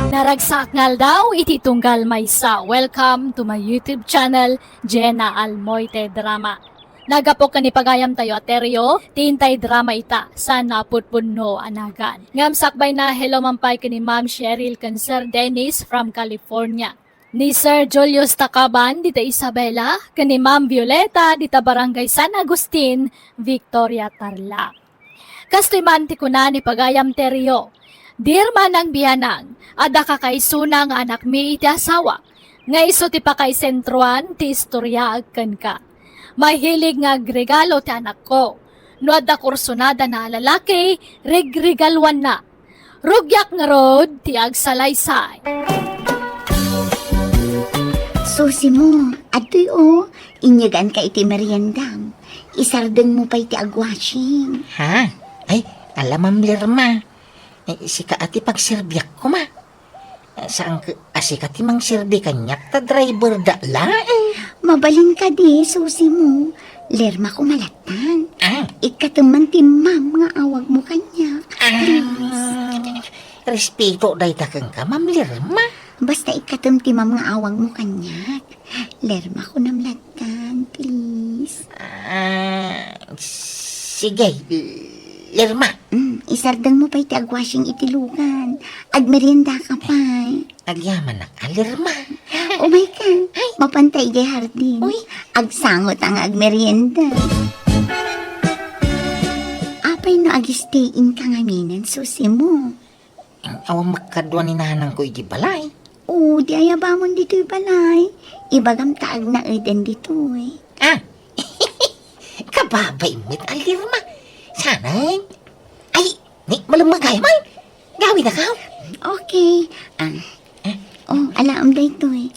Naragsak ngal daw, iti tunggal maysa. Welcome to my YouTube channel, Jenna Almoite Drama. Nagapok ka ni pagayam tayo ateryo, tintay drama ita, sana putpunno anagan. Ngamsakbay na hello mampay ka ni Ma'am Cheryl kan Sir Dennis from California. Ni Sir Julius Takaban, dita Isabela, kan ni Ma'am Violeta, dita Barangay San Agustin, Victoria Tarlac. Kastoy manti ko na ni pagayam teryo. Dear manang biyanang, ada ka kay sunang anak mi iti asawa. Nga iso ti pa kay sentruan ti istorya agkan ka. May hilig nga regalo ti anak ko. No ada kursunada na lalaki, regregalwan na. Rugyak nga rod ti agsalaysay. Susi mo, adoy inyagan ka iti meriendam. Isardeng mo pa iti agwashing. Ha? Ay, alam Ma'am Lirma. Sika ati pagserbiak ko ma. Saan ka asika ti mang serbi kanyak ta driver da la Mabalin ka di, susi mo. Lerma ko malatan. Ah, Ikataman ti ma'am nga awag mo kanya. respeto day takang ka Ma'am Lirma. Basta ikatam ti ma'am nga awag mo kanya. Lerma ko namlatan, please. Sige, Lirma. Isardang mo pa iti agwashing itilugan. Agmerienda ka pa. Agyaman na ka, Lirma. Oh my God. Mapantay di hardin. Agsangot ang agmerienda. Apay no agistayin ka ngaminan, susi mo. Awang makadwa ni nanang ko iti balay. Oo, di ayabamon dito'y balay. Ibagam taag na eden dito'y. Ah, kababay mit, Lirma. Sanay. Ay, ni malamagay man. Gawin na ka. Okay. Alaam day to eh.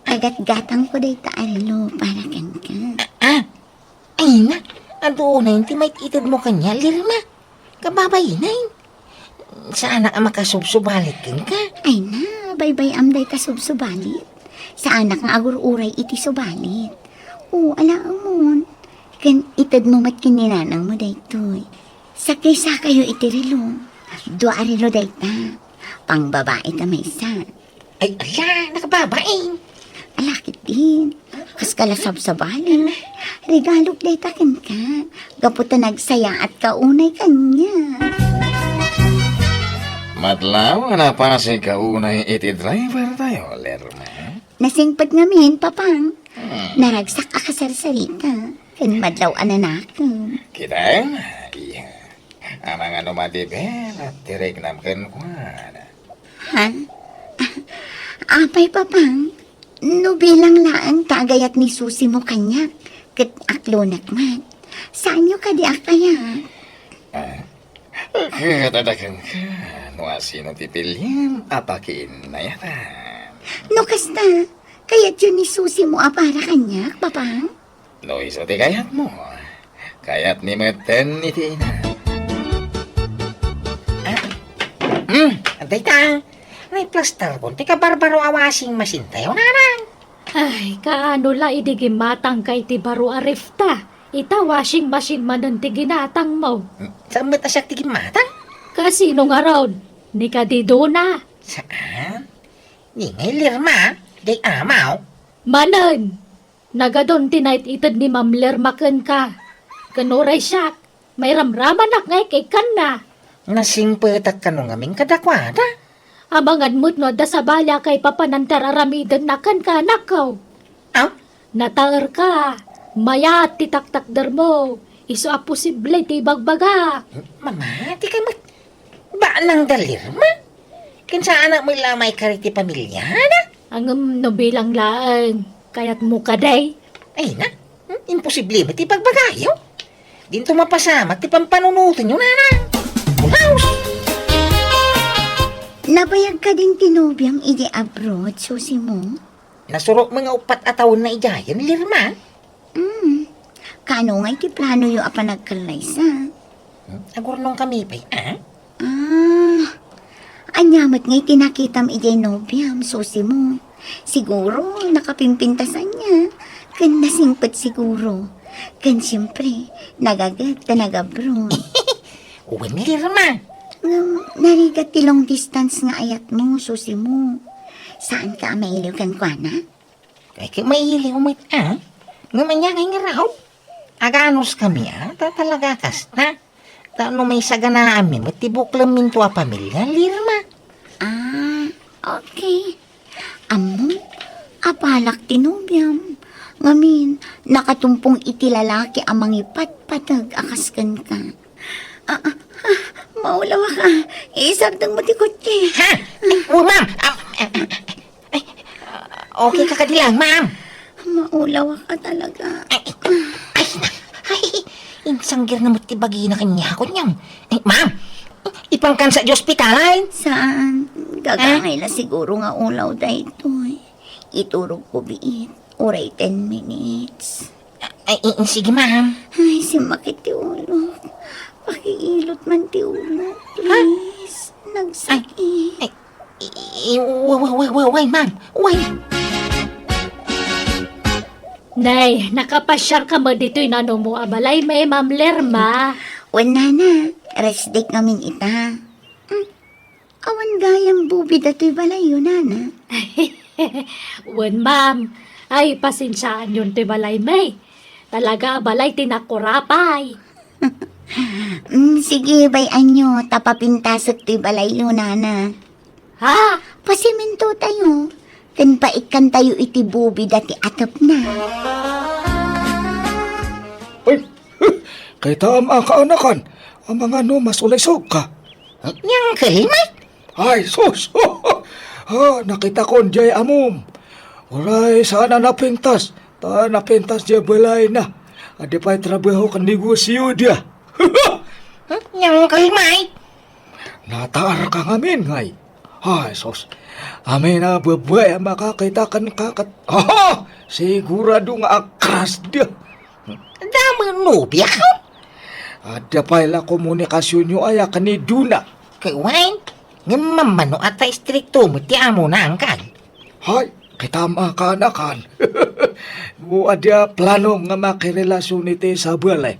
Kagat-gatang ko day taarilo para kan ka. Ay na, ando na yung timay itid mo kanya, Lirma. Kababay na yun. Sana ang makasubsubalit kin ka. Ay na, bye-bye am day kasubsubalit. Sa anak nga agur-uray iti subalit. Alaam mo. Kan itad mo mat kininanang mo day to eh. Sakay-sa kayo iti rilo. Dua rilo day ta. Pang babae ta may isa. Ay, ala, nakababae. Alakit din. Kas kalasab sa bali. Regalog day takin ka. Gaputa nagsaya at kaunay kanya. Madlaw, na pa si kaunay iti driver tayo, Lerma. Nasingpad ngamin, papang. Naragsak akasarsarita. Kan madlaw ananakan. Kita, ang mga numadibel at tirig namken kwan. Ha? Apay papang, no bilang laan tagayat ni Susi mo kanyak, kat aklonat man. Saan nyo ka di akaya? Katadakan ka, nuwa sino tipilin, apakin na yata. No kasta, kayat yun ni Susi mo para kanyak, papang? No iso ti kayat mo, kayat ni meten iti ina. Antay ta. May plaster bon. Tika barbaro awasing masintayo narang. Ay, kaano la idigimatang kay ti baro arifta. Ita washing machine man ang tiginatang mo. Saan ba't asyak tigim matang? Kasi nung araw, ni ka di doon na. Saan? Di ngay lirma. Di amaw. Manan, nagadon tinait itad ni Ma'am Lermaken ka. Kanuray siya, may ramraman ak ngay kay kan na. Nasing petak ka nung aming kadakwada. Abangan mo't no da sa balya kay papanantar aramidan na kan ka nakaw. Aw? Nataer ka, maya titaktakder mo. Iso a posible ti bagbaga. Mama, di ka mat... Ba nang dalirma? Kinsa anak mo lamay kariti pamilya na? Ang no bilang laan, kaya't mo kaday. Ay na, imposible mati pagbagayo. Dinto mapasama ti pampanunutin yun narang. House! Nabayag ka din tinubyang iji abroad, Susi mo? Nasurok mga upat atawon na ijayan, lirma. Kano nga iti plano yung apa nagkalaysa? Agurnong kami pa'y, Anyamat nga'y tinakitam ijay nobyam, Susi mo. Siguro, nakapimpintasan niya. Kan nasingpet siguro. Kan siyempre, nagagat ka nag-abroad. Uwan lirma. Narigat ti long distance nga ayat mo, Susi mo. Saan ka mailiw kan kwa na? Ay, kaya mailiw mo, Nga manya ngay nga raw. Aganos kami, talaga kas na. Tano may saganaan mi, matibok lang minto a pamilya, lirma. Okay. Amo, apalak tinubyam. Ngamin, nakatumpong iti lalaki amang ipatpatag akaskan ka. Maulawa ka. Isagdang mo ti kotse. Ha? Ma'am. Okay ka kadilang, ma'am. Maulawa ka talaga. Ay, insanggir na mo tibagi na kanya ko niyam. Ma'am, ipangkan sa ospitalan. Saan? Gagangay na siguro nga ulaw dahito. Iturog ko biit. Oray 10 minutes. Ay, sige, ma'am. Ay, si Makit ti ulo. Pakiilot man ti ulo. Please. Nagsakit. Wait, ma'am. Wait. Nay, nakapasyar ka mo dito'y nano mo abalay may Ma'am Lerma. Wala na. Rest day namin ita. Awan gayang bubi dato'y balay yun, nana. Wen ma'am, ay pasensyaan yun ti balay may. Talaga balay tinakurapay. Sige, bayan nyo. Tapapintasok ti balay yun, nana. Ha? Pasiminto tayo. Kan paikan tayo iti bubi dati atap na. Ay, kay tama ka anakan, ang mga masulisog ka. Yang kalimay. Ay, sus! Nakita ko jay amom. Uray, sana napintas. Ta napintas jay balay na. Adi pa'y trabaho kan negosyo dia. Yang kalimay. Nataar ka ngamin, ngay. Ay, sus. Amin na babay makakita kan kakat. Sigurado nga akras dia. Dami nubya ka. Ada pa'y la komunikasyon nyo ay kan ni Duna. Kay Wayne, nga mamano at stricto mo ti amo na angkan. Hay, kitama ka anakan. Mo ada plano nga makirelasyon iti sa balay.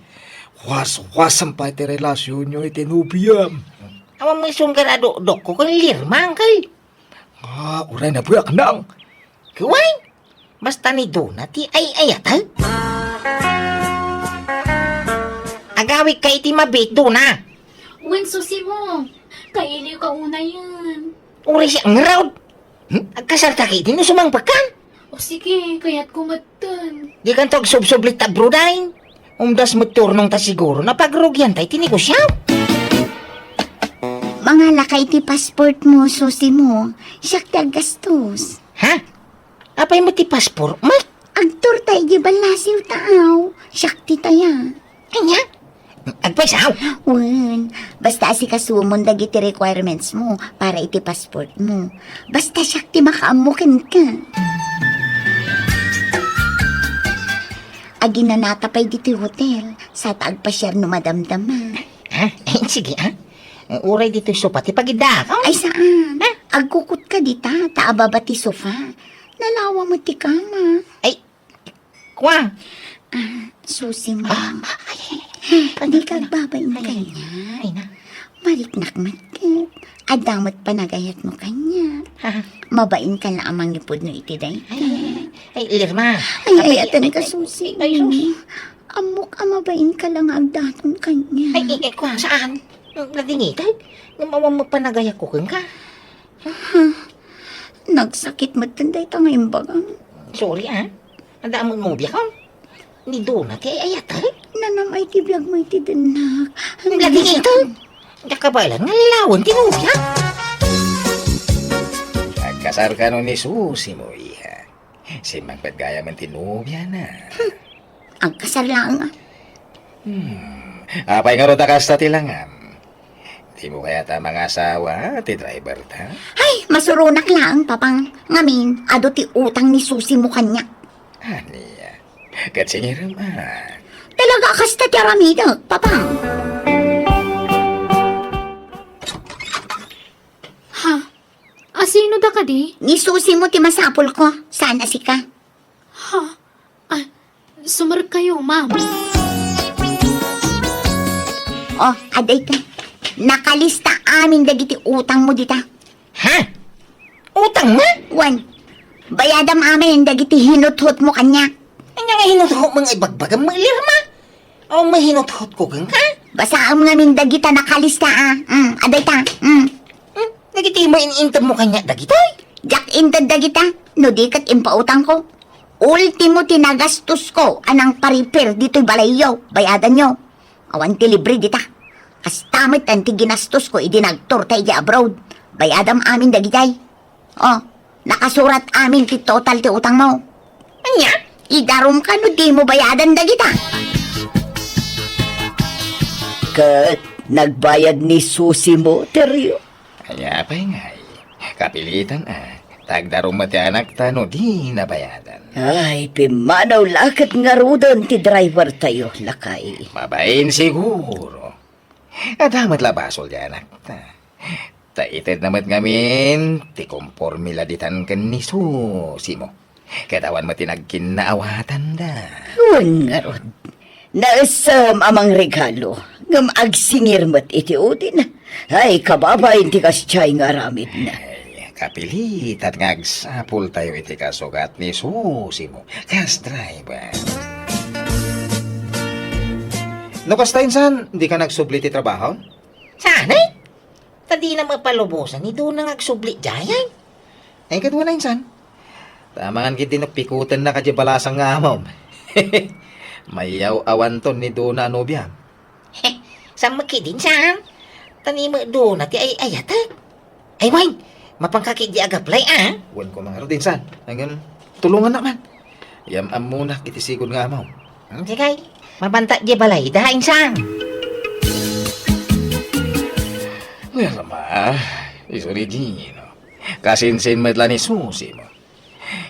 Was-wasam pa iti relasyon nyo iti nubiyam. Awan may sunggarado dok ko kung lirma angkal. Uray na buyak nang. Kay Wayne, basta ni Dona ti ay-ayatan. Agawik ka iti mabit, Dona. Wen, Susi mo. Kailiw ka una yan. Uri siya ang raud. Agkasarta ka iti no sumangpakan. O sige, kaya't kumatan. Di kan tog subsublit tabrudain. Umdas mo turnong ta siguro na pagrugyan tayo tinigosyaw. nga lakay ti passport mo, susi mo. Siyak ti aggastos. Ha? Apay mo ti paspor? May? Agtor tayo di balasiw taaw. Siyak ti taya. Anya? Agpaisaw? Wen, basta si kasumon dagi ti requirements mo para iti passport mo. Basta siyak ti makaamukin ka. Agi na natapay diti hotel sa taagpasyar no madamdama. Ha? Sige ha? Uray dito yung sopa ti pagidakaw. Ay saan? Agkukot ka dita, taababa ti sofa. Nalawa mo ti kama. Ay, kwa? Susi mo. Hindi ka babayin kanya. Ay na. Mariknak matkit. Adamot pa nagayat mo kanya. Mabain ka na amang ipod no iti day. Ay, Lirma. Ay, atan ka susi. Ay, sus. Amok amabain ka lang agdaton kanya. Ay, kwa, saan? Nadingitay? Mawang mapanagaya ko kang ka. Nagsakit matanday ta ngayon bagang. Sorry ah. Ang daan mo biya ka. Ni doon na kay ayatay. Nanamay ti biyag mo iti dinak. Ang nadingitay. Kakabalan nga lawan tinubya. Nagkasar ka nun ni Susi mo, iha. Si Magpagaya man tinubya na. Ang kasar lang. Apay nga ro takas ta tilangam. Di mo kaya ta mga asawa, ti driver ta? Ay, masurunak lang, papang. Ngamin, ado ti utang ni Susi mo kanya. Aniya, katsingir man. Talaga kasta ti aramidag, papang. Ha? Asino da ka di? Ni Susi mo ti masapol ko. Sana si ka. Ha? Sumar kayo, ma'am. Oh, aday ka. Nakalista amin dagiti utang mo dita. Ha? Utang mo? Wan, bayadam amin dagiti hinuthot mo kanya. Anya nga hinuthot mga ibagbagang mga Lirma? O may hinuthot ko kang ka? Basaam ngamin dagita nakalista aday ta. Nagiti mo inintab mo kanya dagitay? Jak intad dagita, no di kat impautang ko. Ultimo tinagastos ko anang paripir dito'y balayo, bayadan nyo. Awan ti libre dita. Kastamit ang ti ginastos ko idinagtor tayo di abroad. Bayadam amin dagitay. Oh, nakasurat amin ti total ti utang mo. Anya? Idarom ka no di mo bayadan dagita. Kat nagbayad ni Susi mo, Teryo. Kaya apay ngay. Kapilitan Tagdarong mati anak ta no di nabayadan. Ay, pimanaw lakat nga rudan ti driver tayo, lakay. Mabain siguro. At hamat labasol di anak ta. Taited namat ngamin, ti kompormila ditan ken ni Susi mo. Katawan mati nagkinaawatan da. Huwag nga rod. Naasam amang regalo. Ngam agsingir mat iti udin. Ay, kababayin ti kasyay nga ramid na. Ay, kapilit at ngagsapul tayo iti kasugat ni Susi mo. Kas driver. No, kasta insan, di ka nagsubli ti trabaho? Sana eh. Tadi na mapalubusan, ni doon na ngagsubli jayay. Ay, kadwa na insan. Tamangan kiti nakpikutan na kadya balasang nga amom. Mayaw awan ton ni Dona Nobya. Heh, sa makidin saan? Tani mo doon na ti ay ayatag. Ay, wine, mapangkakit di agaplay Wan ko mga rodin san. Hanggang tulungan naman. Yamam muna kiti sigod nga amom. Hindi kay, mabanta di balay, dahain saan. Well, ma, iso ni Gino. Kasinsin madla ni Susi mo.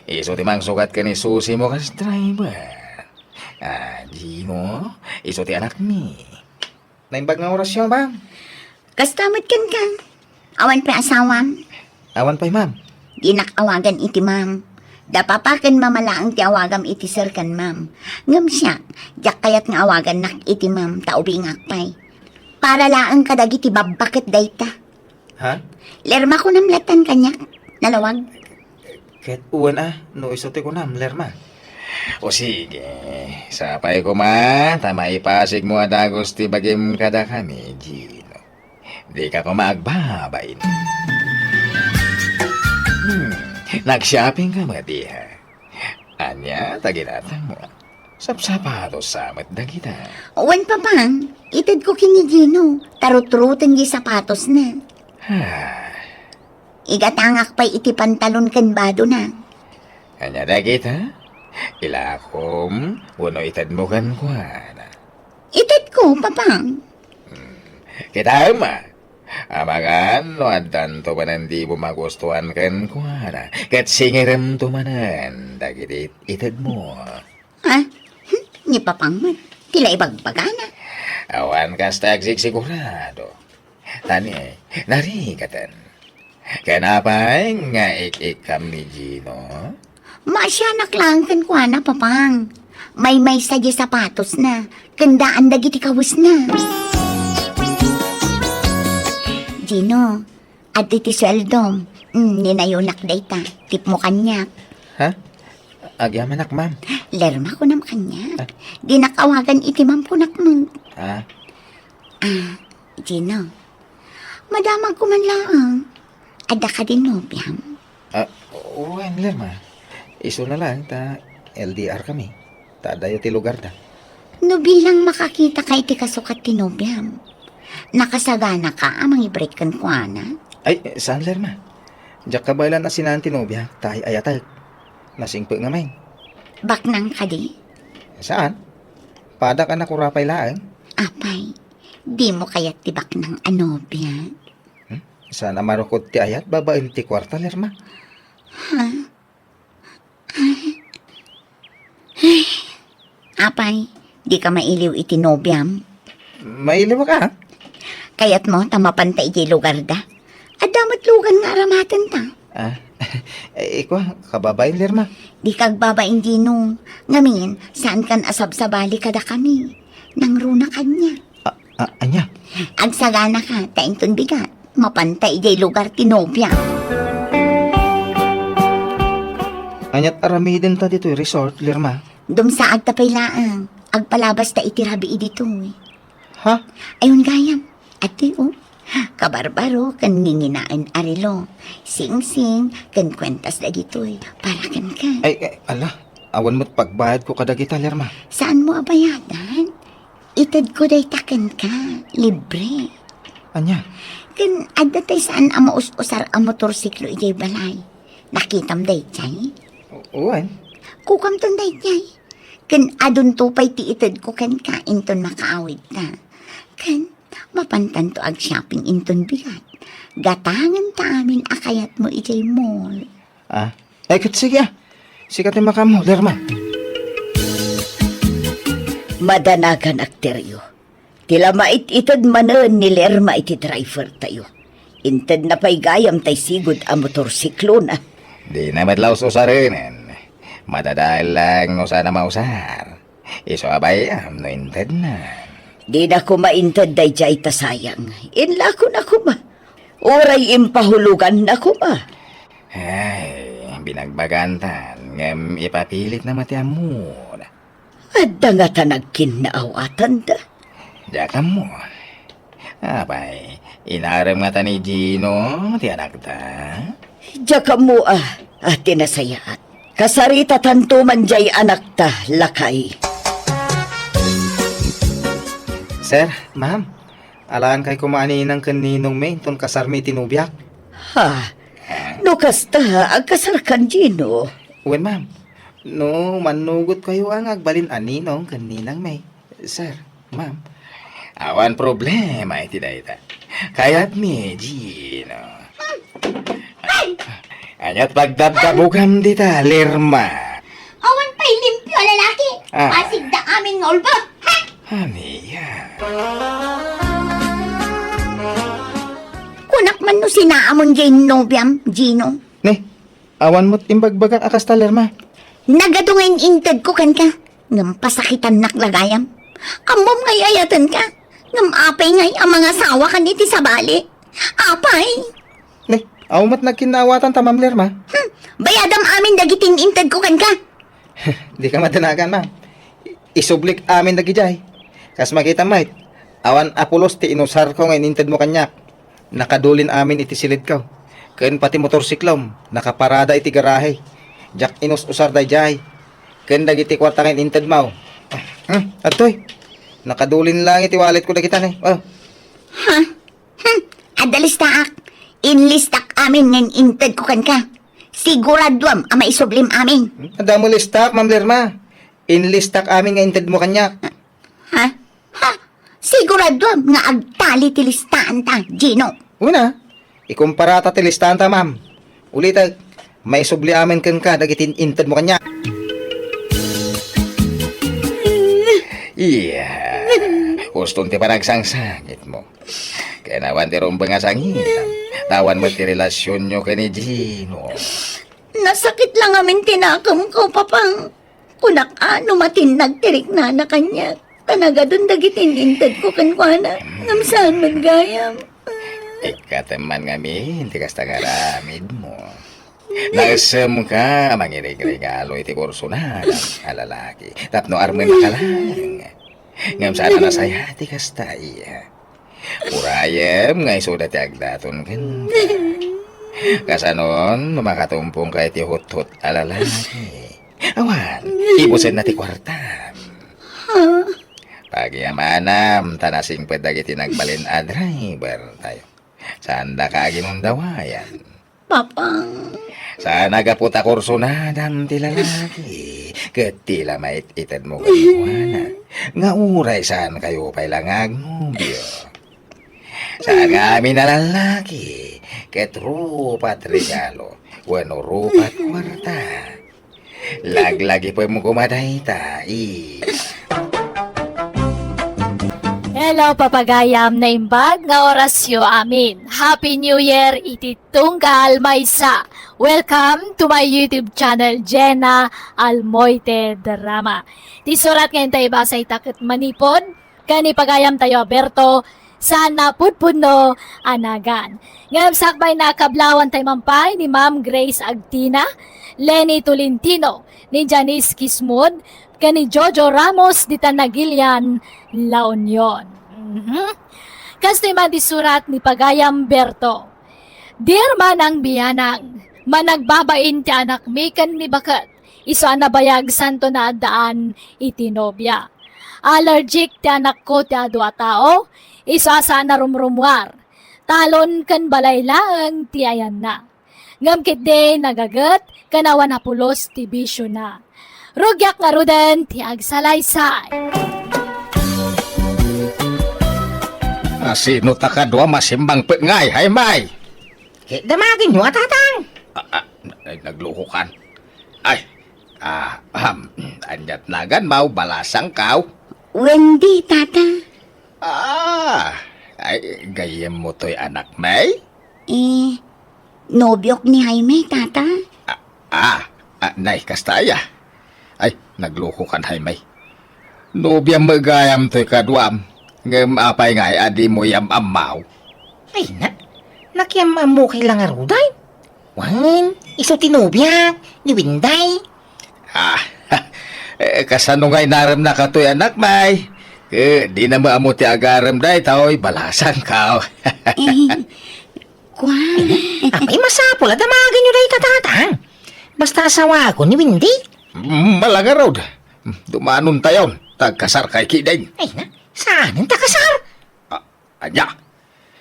Iso timang sukat ka ni Susi mo kas driver. Gino, iso ti anak mi. Naimbag nga orasyon, ma'am. Kastamit kan ka. Awan pa asawam. Awan pa'y, ma'am. Di nakawagan iti ma'am. Dapapakan mamalaang ti awagam iti sir kan ma'am. Ngam siya, jak kayat nga awagan nak iti ma'am taubingak pay. Para laang kadag iti babakit dayta. Ha? Lerma ko namlatan kanyak. Nalawag. Ket uwan no iso ti ko nam, lerma. O sige, sapay ko ma, tama ipasig mo adagos ti bagim kada kami, Gino. Di ka ko magbabain. Nag-shopping ka ba, diha? Anya, taginatang mo. Sapsapatos samat na kita. Wan pa pang, itid ko kini Gino. Tarut-rutan di sapatos na. Igatangak pa'y iti pantalon ken bado na. Anya da kita? Ilakom, uno itad mo kan kuana. Itad ko, papang. Kita ma. Amagan, no adan to manan di mo magustuhan kan kuana. Kat singiram to manan, dagiti itad mo. Ha? Ni papang man. Tila ibagbagana. Awan kastagsig sigurado. Tani, narikatan. Kenapa nga ikikam ni Gino? Masyanak lang kan kwa na, papang. May sadya sapatos na. Gandaan dagiti kawis na. Gino, at iti sweldom. Ninayunak dayta. Tip mo kanya. Ha? Agyamanak, ma'am. Lerma ko nam kanya. Di nakawagan iti mampunak mo. Ha? Gino, madamag ko man lang. Ada ka din nobyam. Uwan, Lerma. Iso na lang, LDR kami. Dayo ti lugar da. No bilang makakita kay ti kasukat ti nobyam. Nakasagana ka amang i-break kan kwa na. Ay, saan, Lerma? Diyak kabaylan na sinan tinobya, tayo ayatag. Nasingpo nga may. Baknang ka di? Saan? Pada ka na kurapay laang. Apay, di mo kaya tibak ng anobya. Sana marukod ti ayat, babain ti kwarta, Lerma. Apay, di ka mailiw iti nobyam. Mailiw ka, ha? Kayat mo tamapantay iti lugar da. Adamat lugan nga aramatan ta. Ikaw, kababain, Lerma. Di kag babain Gino. Ngamin, saan kan asab sa bali kada kami. Nang runa kanya. Anya? Agsagana ka, tainton bigat. Mapantay iti lugar ti nobya. Anyat aramidin ta dito, resort, Lerma. Dumsa agtapay laang. Agpalabas ta iti rabi dito. Ha? Ayun gayam. Ati kabarbaro kan nginginaan arilo. Sing-sing kan kwentas da gitoy. Para kan ka. Ay, ala. Awan mo't pagbayad ko kada kita, Lerma. Saan mo abayadan? Itad ko day taken ka. Libre. Anya? Kan adda tay saan ang maus-usar ang motorsiklo ijay balay. Nakitam day chay? Uwan? Kukam ton day chay. Kan adun tupay ti itad ko kan kain ton makaawid na. Kan mapantan to ag shopping inton bigat. Gatangan ta amin akayat mo ijay mall. Ay, sige. Sikat yung makamo, Lerma. Madanagan akteryo. Tila mait-itad manan ni Lerma iti driver tayo. Inted na pa'y gayam tay sigod ang motorsiklo na. Di na madlaw susarinin. Madadahil lang no sana mausar. Iso abayam no inted na. Di na ko maintad day jay ta sayang. Inla ko na kuma. Oray impahulugan na kuma. Ay, binagbagantan. Ngem ipapilit na matiam mo. Adda nga tanagkin na awatan da. Diyan mo. Abay, inarem nga ta ni Gino, ti anak ta. Diya ka mo ate nasayaat. Kasarita tanto man jay anak ta, lakay. Sir, ma'am, alaan kay kumani ng kaninong may ton kasarmi tinubyak. Ha? No kasta, agkasarkan Gino. Uwan, ma'am. No, manugot kayo ang agbalin aninong kaninang may. Sir, ma'am, awan problema iti dayta. Kaya't ni Gino. Anyat pagdabdabukam dita, Lerma. Awan pa'y limpyo lalaki. Ah. Asig da amin nga ulbot. Ha? Aniya. Kunak man no sinaamon jay nobyam, Gino. Ne, awan mo't imbagbagang akas ta, Lerma. Nagadungin intad ko kan ka. Ngam pasakitan naklagayam. Kamom ngay ayatan ka. Ngam apay ngay ang mga sawa kan iti sa bali. Apay. Ne, awamat nagkinawatan ta, Ma'am Lerma. Bayadam amin dagiting intad ko kan ka. Di ka matanagan, ma'am. Isublik amin nagijay. Kas makita, mate. Awan apulos ti inusar ko ngayon inted mo kanyak. Nakadulin amin iti silid ko. Ken pati motorsiklom, nakaparada iti garahe. Jak inus-usar dayjay. Ken dagiti kwarta ngayon inted mo. Atoy. Nakadulin lang iti wallet ko dagitan eh. Oh. Adalis taak. Inlistak amin ng inted ko kan ka. Siguraduam ang maisublim amin. Ada mo listak, Ma'am Lerma. Inlistak amin nga inted mo kanya. Ha? Ha? Siguraduam nga agtali ti listahan ta, Gino. Una, ikumpara ta ti listahan ta, ma'am. Ulitag, may subli amin kan ka, dagitin inted mo kanya. Iya. Gustong ti panagsangsangit mo. Kaya nawan ti rumbang asangitan. Tawan mo ti relasyon nyo kay ni Gino. Nasakit lang amin tinakam ko, papang. Kunak ano matinag tirik na kanya. Tanaga doon dagitin inted ko kankwana. Ngamsaan magayam. Ikateman kami, hindi kasta ngaramid mo. Nagsam ka, manginig-regalo iti kurso na alalaki. Tapno armen ka lang. Ngam sana na saya, ti kasta iya. Purayam nga isuda ti agdaton kan. Kasanon, makatumpong ka iti hut-hut alalaki. Awan, ibusin na ti kwartam. Pagyamanam, tanasing pedagiti nagbalin a driver tayo. Sanda ka ginundawayan. Papang. Sana gaputa kurso na dam ti lalaki. Ketila mait itad mo kaniwana. Nga uray saan kayo pa'y langag nubyo. Sa kami na lalaki, ket rupat regalo, wano rupat kwarta. Laglagi po mo kumaday tayo. Hello, papagayam na imbag nga orasyo amin. Happy New Year, iti tunggal maysa. Welcome to my YouTube channel, Jenna Almoite Drama. Ti surat ngayon tayo ba sa itakit manipod? Kani pagayam tayo, Berto, sana pudpuno anagan. Ngam sakbay na kablawan tayo mampay ni Ma'am Grace Agtina, Lenny Tolentino, ni Janice Kismud, kani Jojo Ramos di Tanagilian, La Union. Kasto'y man di surat ni Pagayam Berto. Dear manang biyanang, managbabain ti anak mi kan ni bakat, iso anabayag santo na daan itinobya. Allergic ti anak ko ti adwa tao, iso asa na rumrumwar. Talon kan balay lang ti ayan na. Ngamkit de nagagat, kanawan na pulos ti bisyo na. Rugyak nga ruden ti agsalaysay. Sino takadwa masimbang pengay, hay may? Damagin nyo, tatang. Ay, nagluhukan. Ay, anyat nagan mau balasang kaw. Wendy, tata. Ay, gayem mo to'y anak may? Nobyok ni Jaime, tata. Nay, kastaya. Ay, nagluhukan, hay may. Nobyang magayam to'y kadwam. Ngam apay ngay, adi mo yam amaw. Ay na, nakiamam mo kay lang aruday. Wan, iso tinubya, ni Winday. Kasano ngay naram na kato'y anak may? Di na maamo ti agaram day, tao'y balasan ka. Kwan. Apay masapol, damagin nyo day tatatang. Basta asawa ko ni Windy. Malagaraw. Dumanon tayo, tagkasar kay Kideng. Ay na, saan ang takasar? Anya,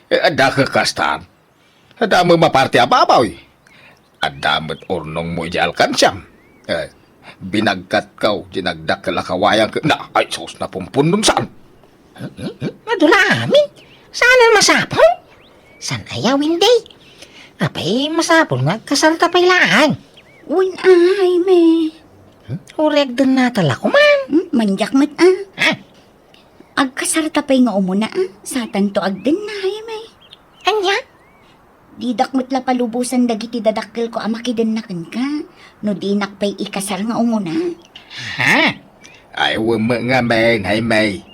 ada kekastaan. Ada mo maparti ababaw. Ada met ornong mo ijalkan siyam. Binagkat kau, dinagdak kalakawayang ka. Na, ay sos na pumpun dun saan. Madula amin. Saan ang masapol? San ayaw Windy? Apay masapol nga, kasal tapay lang. Un Jaime. Ureg din natala ko man. Manjak mat Agkasarta pa'y nga umuna sa tanto agden na Jaime. Anya? Didak mo't la palubusan dagiti dadakkel ko amakiden na ka. No dinak pa'y ikasar nga umuna. Ha? Ay, nga men, hay may.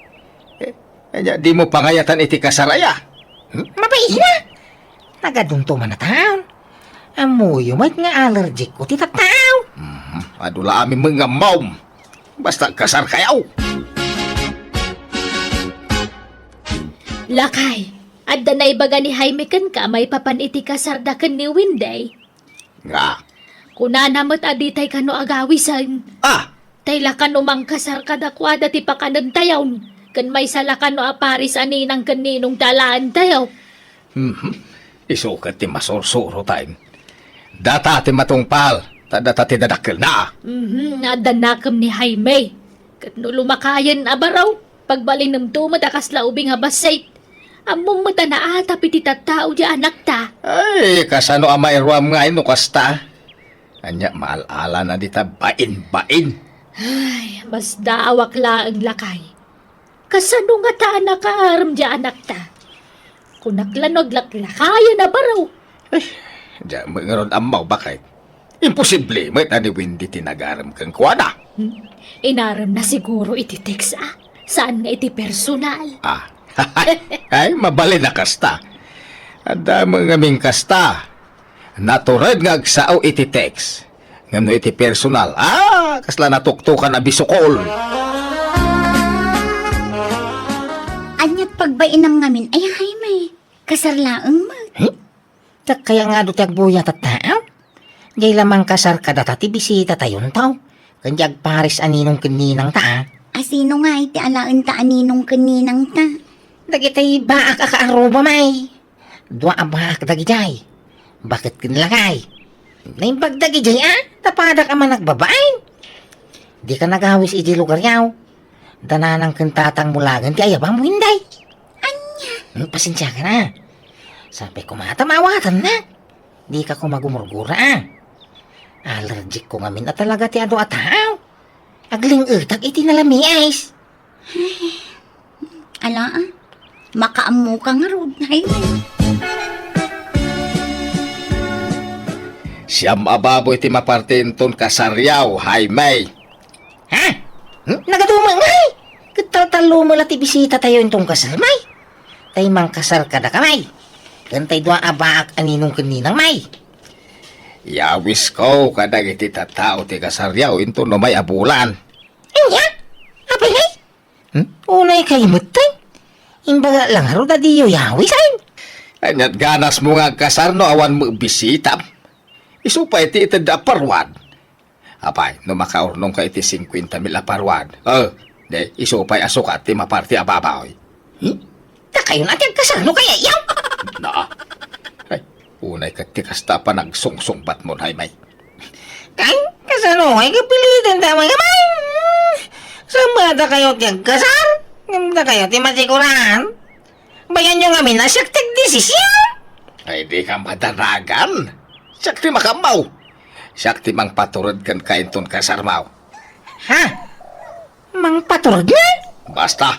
Di mo pangayatan iti kasaraya. Mabay na. Nagadunto man na taon. Amuyo mat nga allergic ko ti tataw. Adula amin mga maum. Basta kasar kayaw. Lakay, adda na ibaga ni Jaime kan ka may papaniti kasarda kan ni Winday. Nga. Kunanamot aditay kano agawisan. Tayla kano mang kasar kadakwada ti pakanan tayaw. Kan may sala kano aparis aninang kaninong talaan tayaw. Isukat ti masursuro tayo. Data ti matungpal, data ti dadakil na. Nadanakam ni Jaime. Kat no lumakayan abaraw, pagbalin ng tumadakas laubing habasay. Among mata na ata piti tattao di anak ta. Ay, kasano amay ruam nga ino kasta. Anya, maalala na dita, bain-bain. Ay, mas daawak la ang lakay. Kasano nga ta anak kaaram di anak ta. Kunaklanog laklakayan abaraw. Diya, mga amaw, bakit? Imposible, may tani Wendy tinagaram kang kuwana. Inaram na siguro iti text Saan nga iti personal? Ay, mabali na kasta. Ada mga ming kasta. Naturad nga agsao iti text. Ngano iti personal. Kasla natuktukan na bisukol. Anyat pagbainam ngamin, ay Jaime, kasarlaang mo. Tak kaya nga do tiyagbuya tatao. Jay lamang kasar kada tati bisita tayon tao. Kanjag paris aninong kaninang ta. Asino nga iti alaan ta aninong kaninang ta. Dagitay baak akaaruba may. Dua abak dagijay. Bakit kinlakay? Naimbag dagijay tapadak ama nagbabain. Di ka nagawis iji lugar yaw. Dananang kentatang mulagan ti ayabang mo hinday. Anya? Pasensya ka na. Sabi ko matamawatan na. Di ka ko magumurgura Allergic ko ngamin at talaga ti ado ataw. Agling utag iti nalami ice. Ala makaamu ka nga rod, Jaime. Siyam ababoy ti mapartinton kasaryaw, Jaime. Ha? Nagadumang ngay. Kataltalo mo ti bisita tayo itong kasal may. Tay mang kasal kada kamay. Kantay dua abaak aninong kaninang may. Yawis ko kadag iti tatao ti kasaryaw into no may abulan. Anya? Apay ngay? Unay kayo matay. Imbaga lang haro da diyo yawis ay. Anyat ganas mo nga kasar no awan mo bisita. Isupay ti itad aparwan. Apay, no makaurnong ka iti 50,000 aparwan. De, isupay asukat ti maparti ababaw. Takayo natin kasal no kaya yaw. Na. Ay, unay ka ti kasta pa nagsungsungbat mo, Jaime. Kay, kasano ay kapilitan tamang kamay. Samada kayo tiyag kasal. Ngamda kayo ti masikuran. Bayan nyo ngamin na siyak desisyon. Ay, di ka madaragan. Siyak ti makamaw. Siyak ti mang paturod kan kainton kasarmaw. Ha? Mang paturod na? Basta,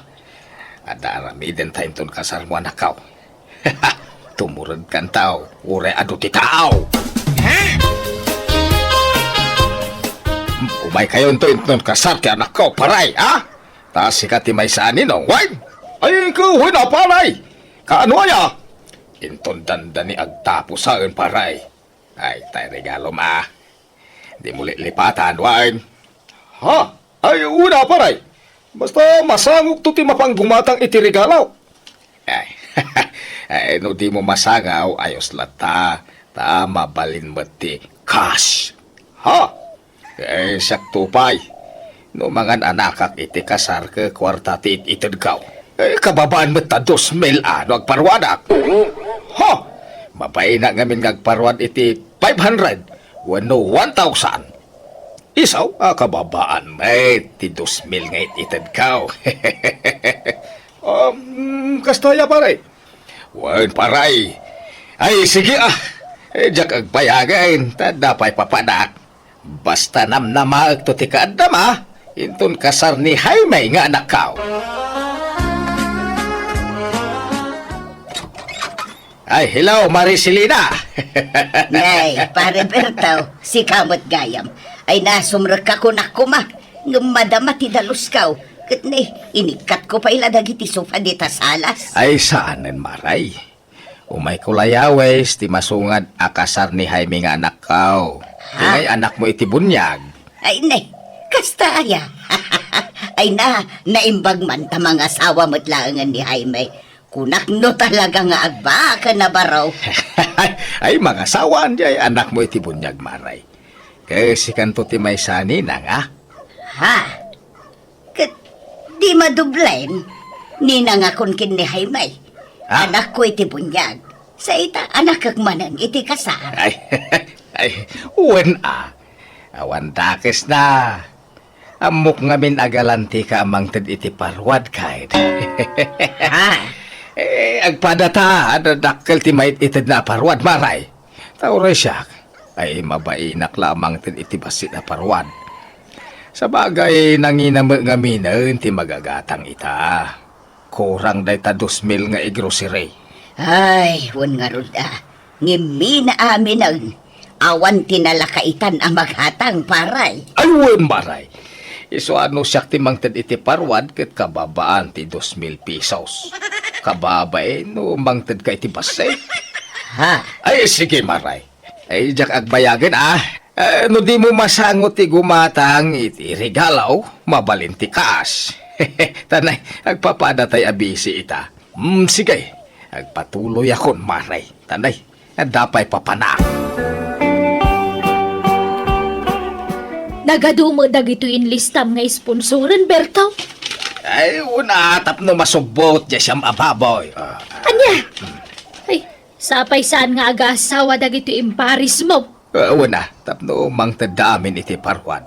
adarami din tainton kasarmo anakaw. Tumurod kan tao, ure adu ti tao. Ha? Umay kayo inton kasar ti anak ko, paray, ha? Taas si ti may saanin, no? Wine! Ay, ikaw, na paray! Kaano aya? Inton danda ni agtapo saan, paray. Ay, tayo regalo, ma. Di mo lipatan, wine. Ha? Ay, una, paray. Basta masangok to ti mapanggumatang iti regalaw. Ay, ay, no di mo masangaw, ayos lata. Mabalin mo ti cash. Ha? Eh, sakto pay. No mga anakak iti kasar ke kwarta ti itidgaw. Eh, kababaan mo ta 2,000 agparwadak. Ha? Mabay na ngamin ngagparwad iti 500. Wano 1,000. Isaw, kababaan may ti 2,000 nga itidgaw. Kastaya paray. Wan paray. Ay, sige Diyak agpayagain, tadapay papadak. Basta namnamaag to ti kaadama, inton kasar ni Jaime nga anak kao. Ay, hello, Maricelina. Nay, pare Bertaw, si kamot gayam. Ay nasumrag ka ko na kuma. Ngumadama ti daluskaw. Katne, inikat ko pa iladag iti sofa di tasalas. Ay, saanen maray? Umay kulayawes, ti masungad akasar ni Jaime nga anak kao. Ngay anak mo iti bunyag. Ay, ne, kasta aya. Ay naimbag man ta mga asawa mo't langan ni Jaime. Kunak no talaga nga agba ka na baraw. Ay, mga sawan di ay anak mo iti bunyag maray. Kasi kanto ti may sani na nga. Ha? Di madublen. Ninangakon kin ni Jaime. Ha? Anak ko iti bunyag. Sa ita, anak kag manang iti kasar. Ay, uwan awan dakes na. Amok ngamin agalanti ka amang tad iti parwad kahit. Agpadata, dakkel ti mait itid na parwad, maray. Tauray siya, ay mabainak lamang tad iti basit na parwad. Sa bagay, nanginamag ngamin ti magagatang ita. Kurang day ta 2,000 nga grocery. Ay, wan nga rod ngimi na amin ang awan tinalakaitan ang maghatang paray. Ayun, maray. Iso ano siya ti mangtad iti parwad ket kababaan ti 2,000 pesos. Kababay no mangtad ka iti basay. Ha? Ay, sige, maray. Ay, jak agbayagan no di mo masangot ti gumatang iti regalaw, mabalin ti cash. Tanay, agpapadatay abisi ita. Sige. Agpatuloy akon, maray. Tanay, dapay papanak. Nagadumo dagito inlistam nga sponsoran, Berto. Ay, una, tapno masubot, siyam ababoy. Anya? Ay, sapay saan nga aga-asawa dagito imparis mo. Una, tapno mang tadamin iti parwad.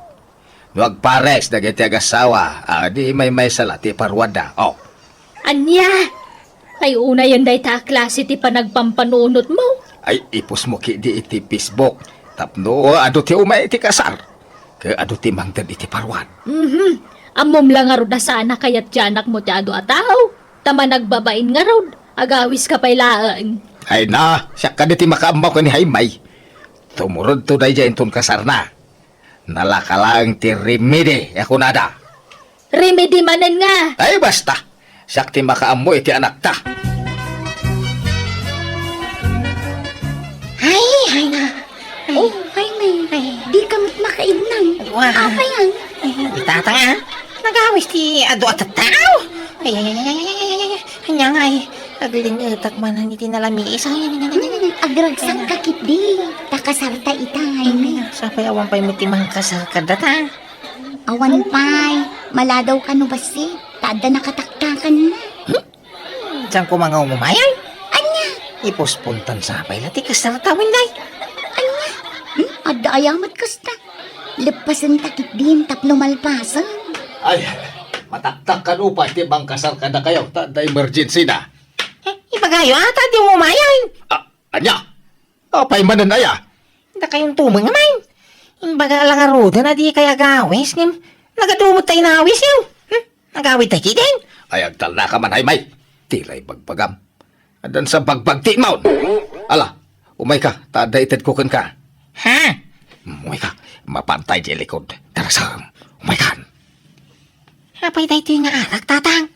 Nuag pares, dagiti agasawa, di may salati parwad na. Anya? Ay, una yan day ta klase ti panagpampanunot mo. Ay, ipos mo ki di iti Facebook. Tapno, ado ti umay iti kasar. Ka ado ti mangtad iti parwad. Amom lang nga rod na sana kayat tiyanak mo ti ado ataw. Tama nagbabain nga rod. Agawis ka pailaan. Ay na, siya ka ti makaambaw ka ni Haymay. Tumurod to day dyan ton kasar na. Nalakalang ti remedy, ako nada. Remedy manan nga. Ay, basta. Siya ti makaambo iti anak ta. Ay na. Oh, ay may. Di kami makaibnang. Wow. Apa yan? Itata nga. Nagawis ti ado at tao. Ay. Kanya nga ay. Aglinitak man ang itinalamiis. Agragsan kakit di. Takasarta itay. Sapay awan pa'y mitimang kasar kadata. Awan pay. Maladaw ka no basi. Tada nakataktakan na. Diyan ko mga umumayay. Anya? Ipuspuntan sapay lati kasar tawin day. Anya? Adda ayamat kasta. Lepasan takit din tapno malpasan. Ay, mataktak ka no pa, iti bang kasar ka na kayo. Tanda emergency na. Ibagayo ata di umumayay. Anya? Apay manan aya. Hindi kayong tumang naman. Imbaga lang aruda na di kaya gawis. Nagadumot tayo na awis yun. Nagawit tayo din. Ay, agtal na ka man, Haymay. Tilay bagbagam. Adan sa bagbagti maun. Ala, umay ka. Tada itad kukan ka. Ha? Umay ka. Mapantay di likod. Tarasam. Umay kan. Apay tayo ito yung arak, tatang.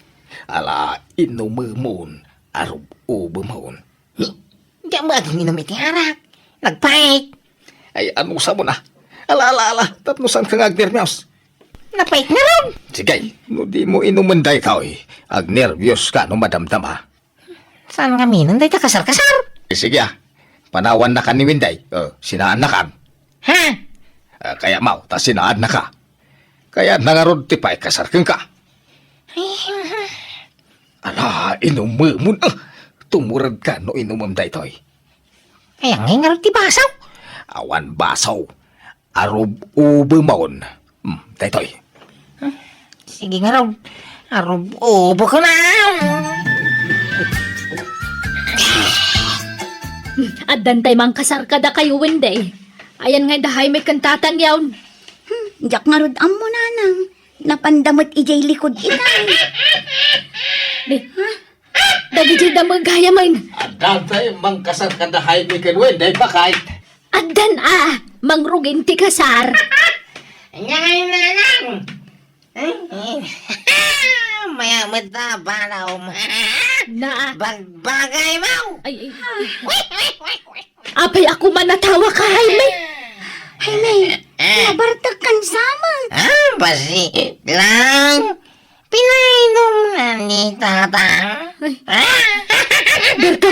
Ala, inumumon. Arub ubumon. Hindi mo aging inom iti arak. Nagpait. Ay, ano sa mo na? Ala. Tapnosan ka nga agnervyos. Napait na ron. Sige, no di mo inumunday ka, Agnervyos ka no madamdama. Saan kami nun tayo kasar-kasar? Sige, panawan na ka ni Winday. Sinaan na kan. Ha? Kaya mau, ta sinaan na ka. Kaya nangarod ti pa kasar kang ka. Ala, inumumon. Tumurad ka no inumum day toy. Ay, ang nga ron ti basaw. Awan basaw. Arub ubumon. Daytoy. Sige nga ron. Arub, ubo ko na. Addan tay mang kasar kada kayo wenday. Ayan nga dahay may kantatan yawn. Jak nga rod mo nanang. Napandamot ijay likod itay. Dagiti damag gaya man. Adatay mang kasar kadahay mi kan Winday bakay. Addan mangrugin ti kasar. Ngayon na lang. Maya mata balaw ma. Na, Bagbagay mo. ay. Apay ako man natawa ka, Jaime. Ay may. Nabartag kan sama. Basi lang. Pinainom na ni tatang. Berto,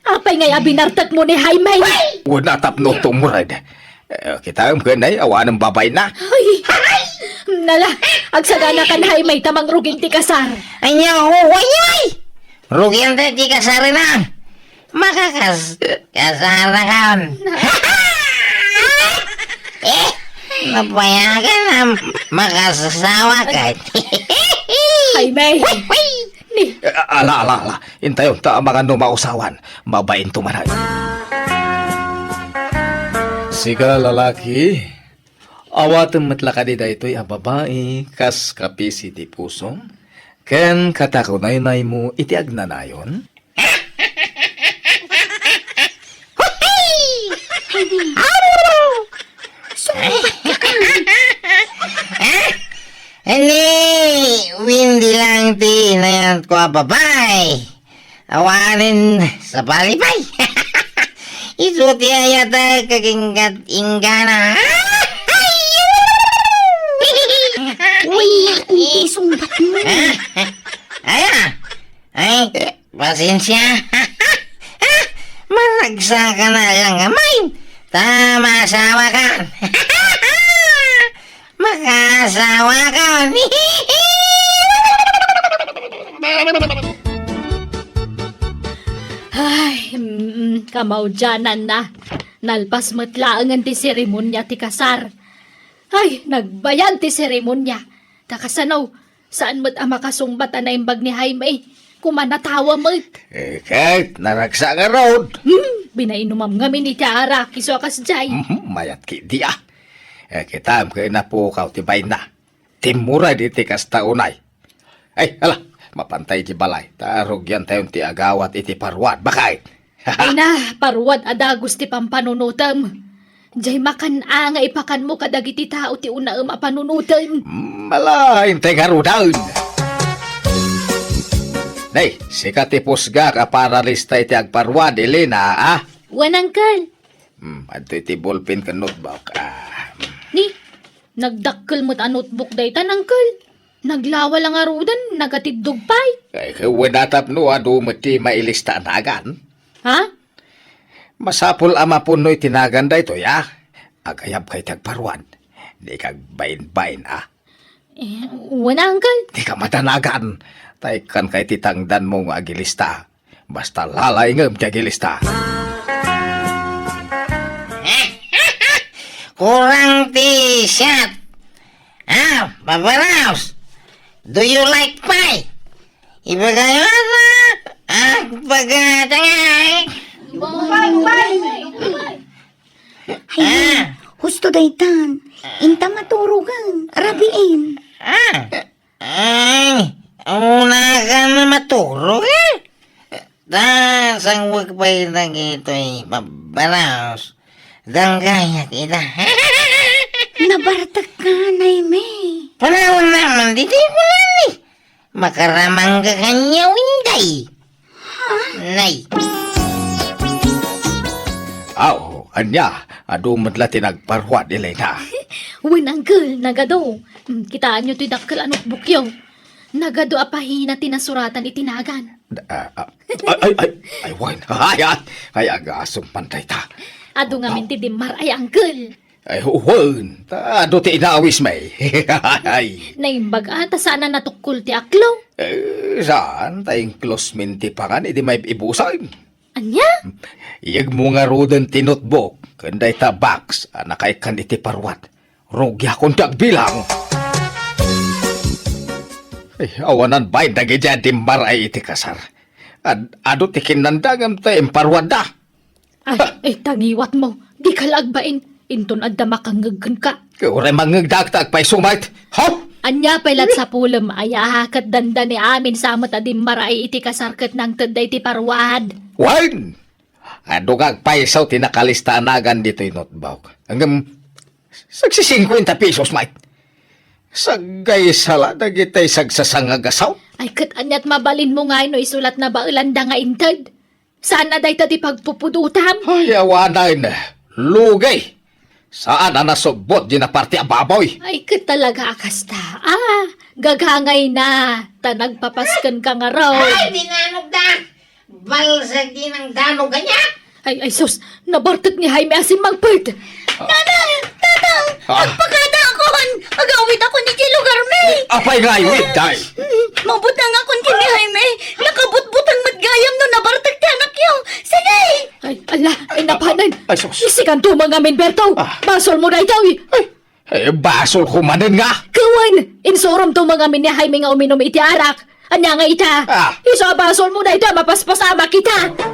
apay ngay abinartag mo ni Jaime. Wala tapno tumurad. Kita ang ganay, awan ng babay na. Ay, nala, agsagana kan Jaime tamang ruging ti kasar. Ay, huway! Rugi ang di kasari na. Kasara kaon. Napayagan na makasasawa ka. Jaime! Ni, Ala. Intayon ta mga mausawan. Mabain tumanay. Siga lalaki, awatan matlakadi da ito'y ang babae, kas kapisi di pusong, ken katakunay mo iti agnanayon. Hindi, windy lang ti na yan ko babay. Awanin sa palipay. Isuti ayata kakingkat ingana. Uy, isumbat mo. Ay, pasensya. Maragsa ka na lang gamay. Tama asawa ka. Makasawa ka. ay, kamaudyanan na. Nalpas matlaangan ti seremonya ti kasar. Ay, nagbayan ti seremonya. Takasanaw, saan mo't ang makasumbat na imbag ni Jaime? Kumanatawa mo't. Kahit naragsa nga road. Binainomam ngamin ni Tiara, kiso akas jay. Mayat ki di ah. Kitam kayo na po kaw tibay na. Timura di ti kastaunay. Ay, ala, mapantay ti balay. Tarog yan tayong ti agawat iti parwad. Bakit? Ay na, parwad adagos ti pampanunutam. Jay makan nga ipakan mo kadagiti tao ti una mapanunutam. Malain tayo garudaun. Nay, sikat ipusga ka para lista iti agparwad, Elena, ah? Wan, uncle. Adto iti ballpen ka notebook, Ni, nagdakkel mo't a notebook daytan, uncle. Naglawa lang arudan, nagatidog pay. Ay, kawadatap no, ado mati mailista anagan. Ha? Masapul ama puno'y tinagan da ito, ya? Agayab kay tagparwad. Di kag bain-bain, ah? Wan, uncle. Di ka matanagan. Tay kan kay titangdan mo nga agilista. Basta lalay ngam ti agilista. Kurang t-shirt. Babaraos. Do you like pie? Ibagayo na. Pagatangay. Husto daytan. Inta maturugan. Rabiin. Ay, una ka na matulog eh. Sang wag pa itang ito'y babaraos. Danggaya kita. Nabartag ka, Jaime. Panahon naman, di ko lang eh. Makaramang ka kanya winday. Nay. Aw, anya, ado madla tinagparwad, Elena. Wan, uncle, nagado. Kitaan nyo ti dakkel a notebook yo. Nagado apahina tinasuratan itinagan. Ay, wine. Ay, agasong pantay ta. Ado nga minti dimar ay uncle. Ay, huwan. Ado ti inaawis may. Ay. Naimbag ata sana natukul ti aklaw. Saan? Tayong close minti pa nga, hindi may ibusan. Anya? Iyag mo nga rodan ti notebook. Kanday ta box, anakay kan iti parwat. Rogya kong bilang. Ay, awanan ba'y dagidya dimbar ay iti kasar. Ado ti kinandagam ta imparwad da. Ay, tangiwat mo. Di ka lagbain. Inton adda makangaggan ka. Kaya mangagdagtag pa'y sumait. Ho! Anya pailat sa pulam ay ahakat danda ni amin sa matadimbar ay iti kasarkat ng taday ti parwad. Wine! Ado kag paisaw tinakalista anagan dito yung notebook. Hanggang 50 pesos, mate. Sagay sala, nagitay sagsasangagasaw. Ay kat anyat mabalin mo nga no isulat na baulanda nga intad. Saan na day ti pagpupudutam? Ay, awanan. Lugay. Saan na nasubot di na parte ababoy? Ay kat talaga akasta. Gagangay na. Tanagpapaskan ka nga raw. Ay, dinanog da. Balsag din ang danog kanya. Ay sus, nabartot ni Jaime asin magpert. Pagkada akon. Agawid ako ni Lugar May. Apay nga iwit, day. Mabutang ako ni Jaime. Nakabutbutang matgayam no nabartag ti anak yo. Sana kapanan. Ay, sus. Isikan to mga Berto. Basol mo na itaw. Basol ko manin nga. Kawan, insurom to mga niya Jaime nga uminom iti arak. Anya nga ita. Ah. Isa basol mo na ita, mapaspasama kita.